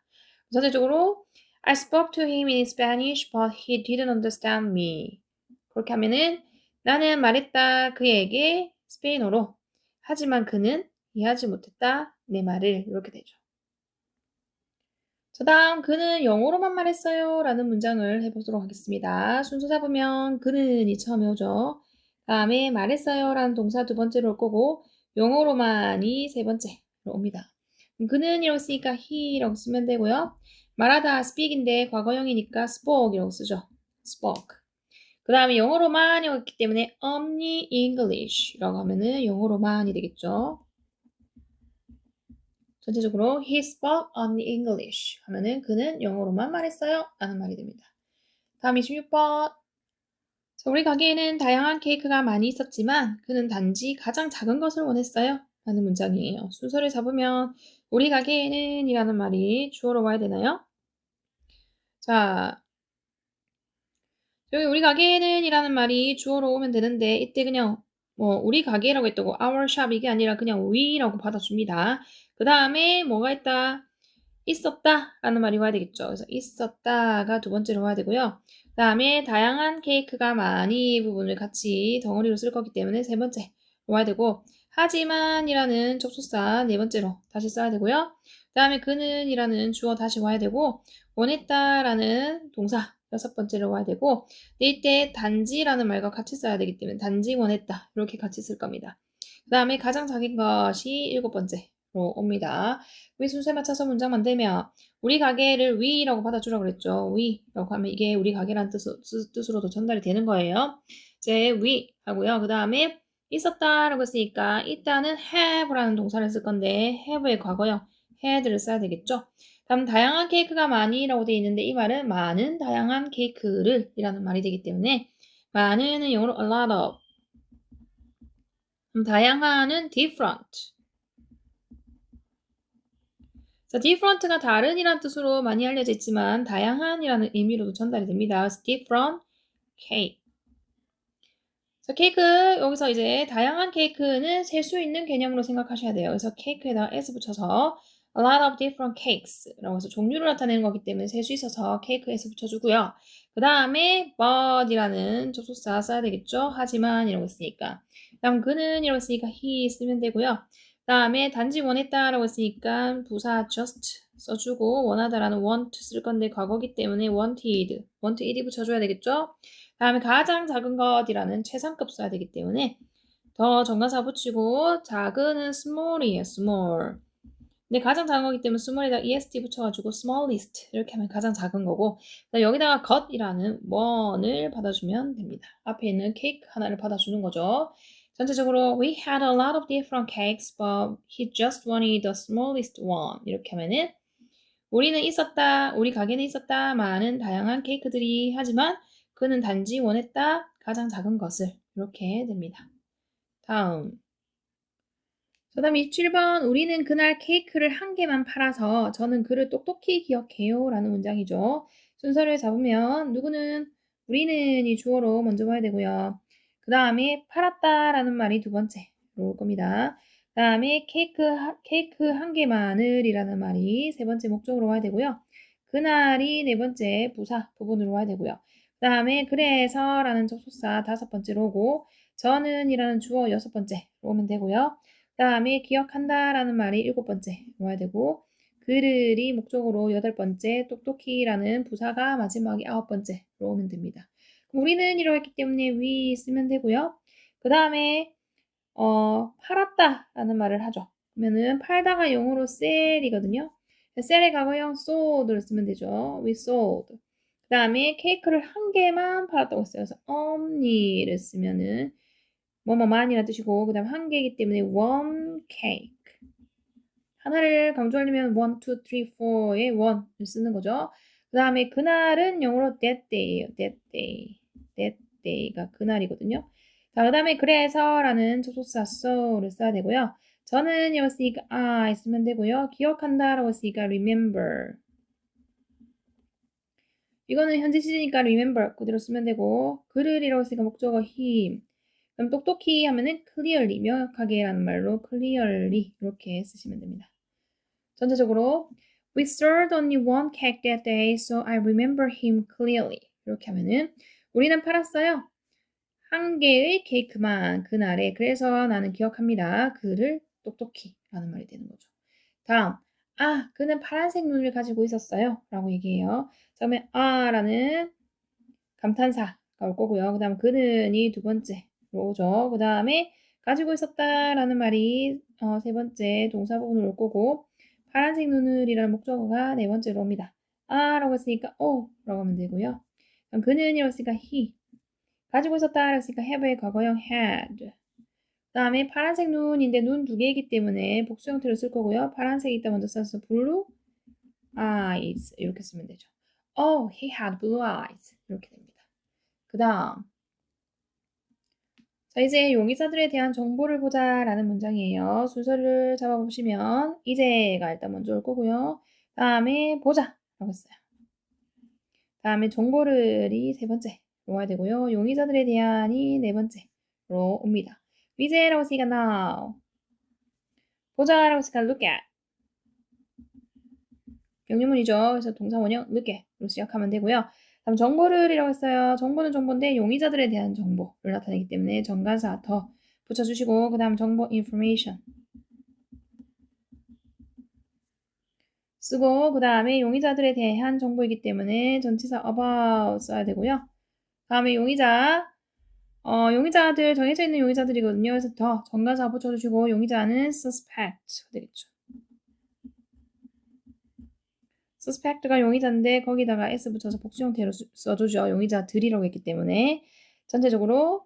[SPEAKER 1] 전체적으로 I spoke to him in Spanish but he didn't understand me. 그렇게 하면은 나는 말했다 그에게 스페인어로 하지만 그는 이해하지 못했다 내 말을 이렇게 되죠. 자, 다음 그는 영어로만 말했어요 라는 문장을 해보도록 하겠습니다. 순서 잡으면 그는이 처음에 오죠. 다음에 말했어요 라는 동사 두 번째로 올 거고 영어로만이 세 번째로 옵니다. 그는이라고 쓰니까 he라고 쓰면 되고요. 말하다 speak인데 과거형이니까 spoke이라고 쓰죠. spoke. 그 다음에 영어로만이 왔기 때문에 only English라고 하면은 영어로만이 되겠죠. 전체적으로 he spoke only English 하면은 그는 영어로만 말했어요 라는 말이 됩니다. 다음 26번. 자, 우리 가게에는 다양한 케이크가 많이 있었지만 그는 단지 가장 작은 것을 원했어요 라는 문장이에요. 순서를 잡으면 우리 가게에는 이라는 말이 주어로 와야 되나요? 자, 여기 우리 가게에는 이라는 말이 주어로 오면 되는데 이때 그냥 우리 가게라고 했다고 our shop 이게 아니라 그냥 we라고 받아줍니다. 그 다음에 뭐가 있다? 있었다라는 말이 와야 되겠죠. 그래서 있었다가 두 번째로 와야 되고요. 그 다음에 다양한 케이크가 많이 부분을 같이 덩어리로 쓸 거기 때문에 세 번째로 와야 되고 하지만이라는 접속사 네 번째로 다시 써야 되고요. 그 다음에 그는이라는 주어 다시 와야 되고 원했다라는 동사 여섯 번째로 와야 되고 이때 단지라는 말과 같이 써야 되기 때문에 단지 원했다 이렇게 같이 쓸 겁니다. 그 다음에 가장 작은 것이 일곱 번째로 옵니다. 위 순서에 맞춰서 문장 만들면 우리 가게를 we라고 받아주라고 그랬죠. we라고 하면 이게 우리 가게라는 뜻으로도 전달이 되는 거예요. 이제 we 하고요. 그 다음에 있었다라고 했으니까 있다는 have라는 동사를 쓸 건데 have의 과거형 had를 써야 되겠죠. 다음 다양한 케이크가 많이라고 되어 있는데 이 말은 많은 다양한 케이크를 이라는 말이 되기 때문에 많은은 영어로 a lot of 다양한은 different 자, different가 다른이란 뜻으로 많이 알려져 있지만 다양한이라는 의미로도 전달이 됩니다. different cake. 자, 케이크 여기서 이제 다양한 케이크는 셀 수 있는 개념으로 생각하셔야 돼요. 그래서 케이크에다가 s 붙여서 a lot of different cakes라고 해서 종류를 나타내는 거기 때문에 셀 수 있어서 케이크 s 붙여주고요. 그 다음에 but이라는 접속사 써야 되겠죠. 하지만 이라고 했으니까. 다음 그는 이라고 했으니까 he 쓰면 되고요. 다음에 단지 원했다라고 했으니까 부사 just 써주고 원하다라는 want 쓸 건데 과거기 때문에 wanted 붙여줘야 되겠죠. 다음에 가장 작은 것이라는 최상급 써야 되기 때문에 더 정관사 붙이고 작은은 small이에요. small. 근데 가장 작은 거기 때문에 small에다 est 붙여가지고 smallest 이렇게 하면 가장 작은 거고 여기다가 것이라는 one을 받아주면 됩니다. 앞에 있는 케이크 하나를 받아주는 거죠. 전체적으로 we had a lot of different cakes but he just wanted the smallest one 이렇게 하면은 우리는 있었다, 우리 가게는 있었다, 많은 다양한 케이크들이 하지만 그는 단지 원했다, 가장 작은 것을 이렇게 됩니다. 다음 그 다음 27번 우리는 그날 케이크를 한 개만 팔아서 저는 그를 똑똑히 기억해요 라는 문장이죠. 순서를 잡으면 누구는 우리는 이 주어로 먼저 봐야 되고요. 그 다음에 팔았다 라는 말이 두 번째로 올 겁니다. 그 다음에 케이크 한 개만을 이라는 말이 세 번째 목적으로 와야 되고요. 그날이 네 번째 부사 부분으로 와야 되고요. 그 다음에 그래서 라는 접속사 다섯 번째로 오고 저는 이라는 주어 여섯 번째로 오면 되고요. 그 다음에 기억한다라는 말이 일곱 번째 와야 되고 그를이 목적으로 여덟 번째 똑똑히라는 부사가 마지막에 아홉 번째로 오면 됩니다. 우리는 이러고 했기 때문에 we 쓰면 되고요. 그 다음에 팔았다라는 말을 하죠. 그러면은 팔다가 영어로 sell이거든요. sell의 과거형 sold를 쓰면 되죠. we sold. 그 다음에 케이크를 한 개만 팔았다고 했어요. 그래서 only를 쓰면은 뭐뭐만이라는 뜻이고 그 다음 한 개이기 때문에 one cake 하나를 강조하려면 1, 2, 3, 4의 1을 쓰는 거죠. 그 다음에 그날은 영어로 that day예요. that day가 그날이거든요. 자, 그 다음에 그래서라는 접속사 so를 써야 되고요. 저는 이었으니까 I 쓰면 되고요. 기억한다라고 했으니까 remember 이거는 현재 시제니까 remember 그대로 쓰면 되고 그를이라고 했으니까 목적어 him 그럼 똑똑히 하면은 clearly, 명확하게 라는 말로 clearly 이렇게 쓰시면 됩니다. 전체적으로 We served only one cake that day, so I remember him clearly. 이렇게 하면은 우리는 팔았어요. 한 개의 케이크만 그날에 그래서 나는 기억합니다. 그를 똑똑히 라는 말이 되는 거죠. 다음 그는 파란색 눈을 가지고 있었어요. 라고 얘기해요. 그다음에 라는 감탄사가 올 거고요. 그 다음 그는이 두 번째로 오죠. 그 다음에 가지고 있었다라는 말이 세 번째 동사 부분으로 올 거고 파란색 눈을이라는 목적어가 네 번째로 옵니다. 라고 했으니까 라고 하면 되고요. 그럼 그는이라고 했으니까 he 가지고 있었다라고 했으니까 have의 과거형 had 그 다음에 파란색 눈인데 눈 두 개이기 때문에 복수 형태로 쓸 거고요. 파란색이 있다 먼저 써서 blue eyes 이렇게 쓰면 되죠. He had blue eyes 이렇게 됩니다. 그 다음 자 이제 용의사들에 대한 정보를 보자라는 문장이에요. 순서를 잡아보시면 이제가 일단 먼저 올 거고요. 다음에 보자라고 했어요. 다음에 정보를이 세 번째로 와야 되고요. 용의자들에 대한이 네 번째로 옵니다. 이제라고 했으니까 now 보자라고 했으니까 look at 명령문이죠. 그래서 동사 원형 look at로 시작하면 되고요. 다음 정보를이라고 했어요. 정보는 정보인데 용의자들에 대한 정보를 나타내기 때문에 정관사 더 붙여주시고 그 다음 정보 information 쓰고 그 다음에 용의자들에 대한 정보이기 때문에 전치사 about 써야 되고요. 다음에 용의자들 정해져 있는 용의자들이거든요. 그래서 더 정관사 붙여주시고 용의자는 suspect 되겠죠. suspect가 용의자인데 거기다가 s 붙여서 복수 형태로 써주죠. 용의자들이라고 했기 때문에 전체적으로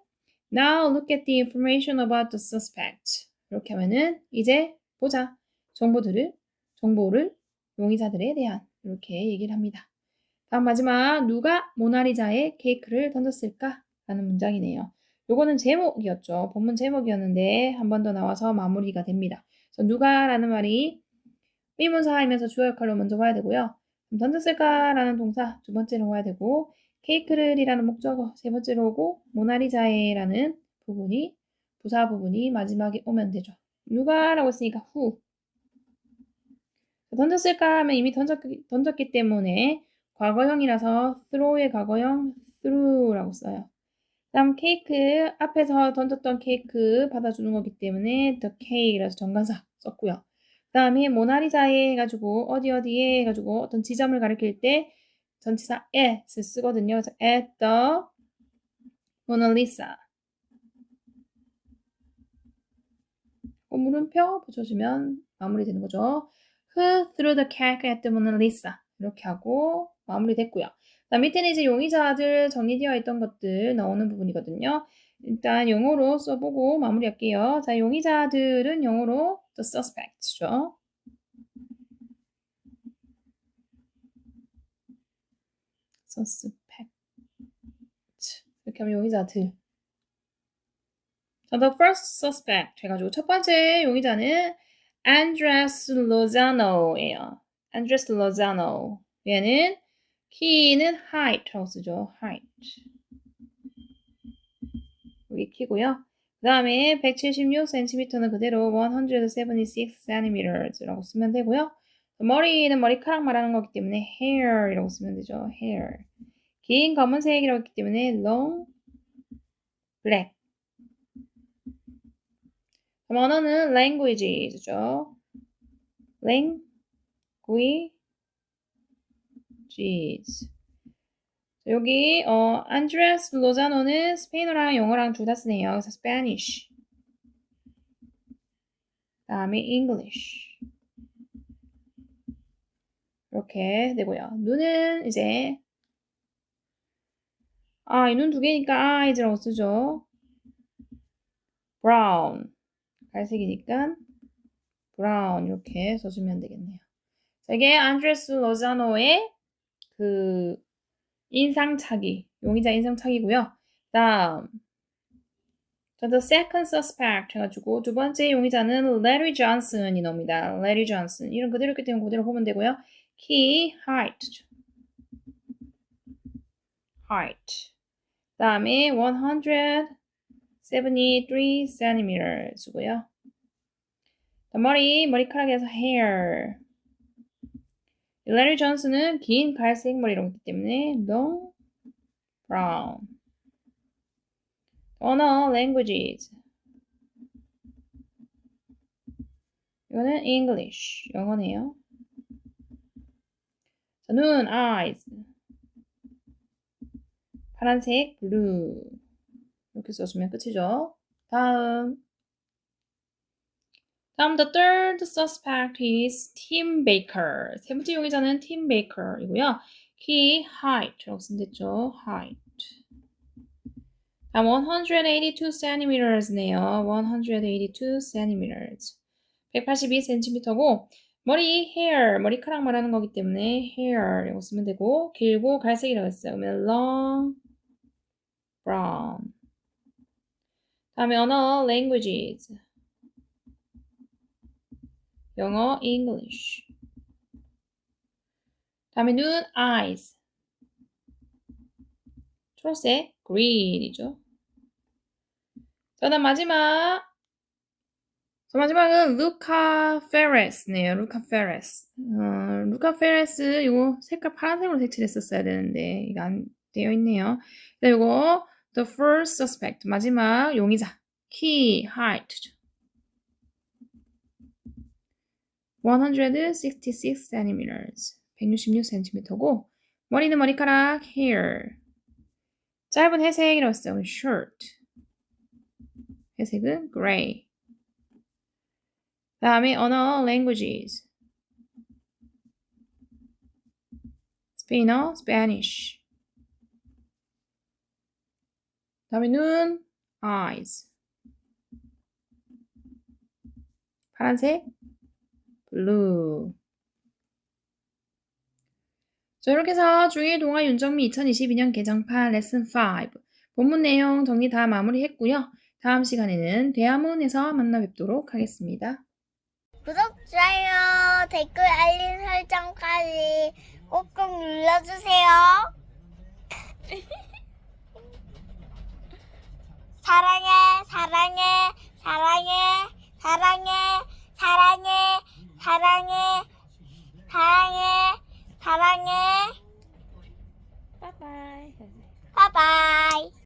[SPEAKER 1] Now look at the information about the suspect. 이렇게 하면은 이제 보자. 정보를 용의자들에 대한 이렇게 얘기를 합니다. 다음 마지막 누가 모나리자에 케이크를 던졌을까? 라는 문장이네요. 요거는 제목이었죠. 본문 제목이었는데 한 번 더 나와서 마무리가 됩니다. 그래서 누가라는 말이 의문사이면서 주어 역할로 먼저 와야 되고요. 던졌을까라는 동사 두 번째로 와야 되고 케이크를이라는 목적어 세 번째로 오고 모나리자에라는 부분이 부사 부분이 마지막에 오면 되죠. 누가라고 했으니까 who 던졌을까 하면 이미 던졌기 때문에 과거형이라서 throw의 과거형 through라고 써요. 다음 케이크 앞에서 던졌던 케이크 받아주는 거기 때문에 the cake라서 정관사 썼고요. 그 다음에 모나리자에 해가지고 어디에 해가지고 어떤 지점을 가리킬 때 전치사 at을 쓰거든요. 그래서 at the Mona Lisa 물음표 붙여주면 마무리되는 거죠. Who threw the cake at the Mona Lisa 이렇게 하고 마무리됐고요. 다음 밑에는 이제 용의자들 정리되어 있던 것들 나오는 부분이거든요. 일단 영어로 써보고 마무리할게요. 자, 용의자들은 영어로 the suspects죠. suspect 이렇게 하면 용의자들. 자, the first suspect 해가지고 첫 번째 용의자는 Andres Lozano예요. Andres Lozano. 얘는 키는 height라고 쓰죠. height. 여기 키고요. 그 다음에 176cm는 그대로 176cm라고 쓰면 되고요. 머리는 머리카락 말하는 거기 때문에 hair이라고 쓰면 되죠. hair. 긴 검은색이라고 했기 때문에 long black. 언어는 languages죠. languages. 여기 안드레스 로자노는 스페인어랑 영어랑 둘 다 쓰네요. 그래서 Spanish. 다음에 English. 이렇게 되고요. 눈은 이제 이 눈 두 개니까 eyes라고 쓰죠. brown. 갈색이니까 brown 이렇게 써주면 되겠네요. 자, 이게 안드레스 로자노의 그 인상착의, 용의자 인상착의고요. 다음 the second suspect 해가지고 두 번째 용의자는 Larry Johnson이 나옵니다. Larry Johnson. 이름 그대로 있기 때문에 그대로 보면 되고요. Key, height. height. 다음에 173cm고요. 머리카락에서 hair. Larry Johnson은 긴 갈색 머리라고 했기 때문에 long brown. 언어 languages. 이거는 English, 영어네요. 자, 눈, eyes. 파란색, blue. 이렇게 써주면 끝이죠. 다음, the third suspect is Tim Baker. 세 번째 용의자는 Tim Baker이고요. He height라고 쓴댔죠. height. 다음 182cm네요. 182cm. 182cm고 hair, 머리카락 말하는 거기 때문에 hair이라고 쓰면 되고 길고 갈색이라고 했어요. 그러면 long brown. 다음에 언어 languages. 영어 English. 다음에 눈 eyes. 초록색 green이죠. 자, 다음 마지막 자, 마지막은 루카 페레스네요. 루카 페레스. 루카 페레스 이거 색깔 파란색으로 색칠했었어야 되는데 이거 안 되어 있네요. 그리고 the first suspect 마지막 용의자 key height 166 centimeters 166cm고 머리는 머리카락 hair 짧은 회색이라고 했어요. shirt 회색은 gray 다음에 언어 languages 스페인어 Spanish 다음에 눈 eyes 파란색 blue 자, 이렇게 해서 중1 동아 윤정미 2022년 개정판 레슨 5 본문 내용 정리 다 마무리했고요. 다음 시간에는 대화문에서 만나 뵙도록 하겠습니다.
[SPEAKER 2] 구독, 좋아요, 댓글, 알림 설정까지 꼭꼭 눌러주세요. 사랑해, 사랑해, 사랑해, 사랑해, 사랑해, 사랑해, 사랑해, 사랑해.
[SPEAKER 1] 바이바이.
[SPEAKER 2] 바이바이.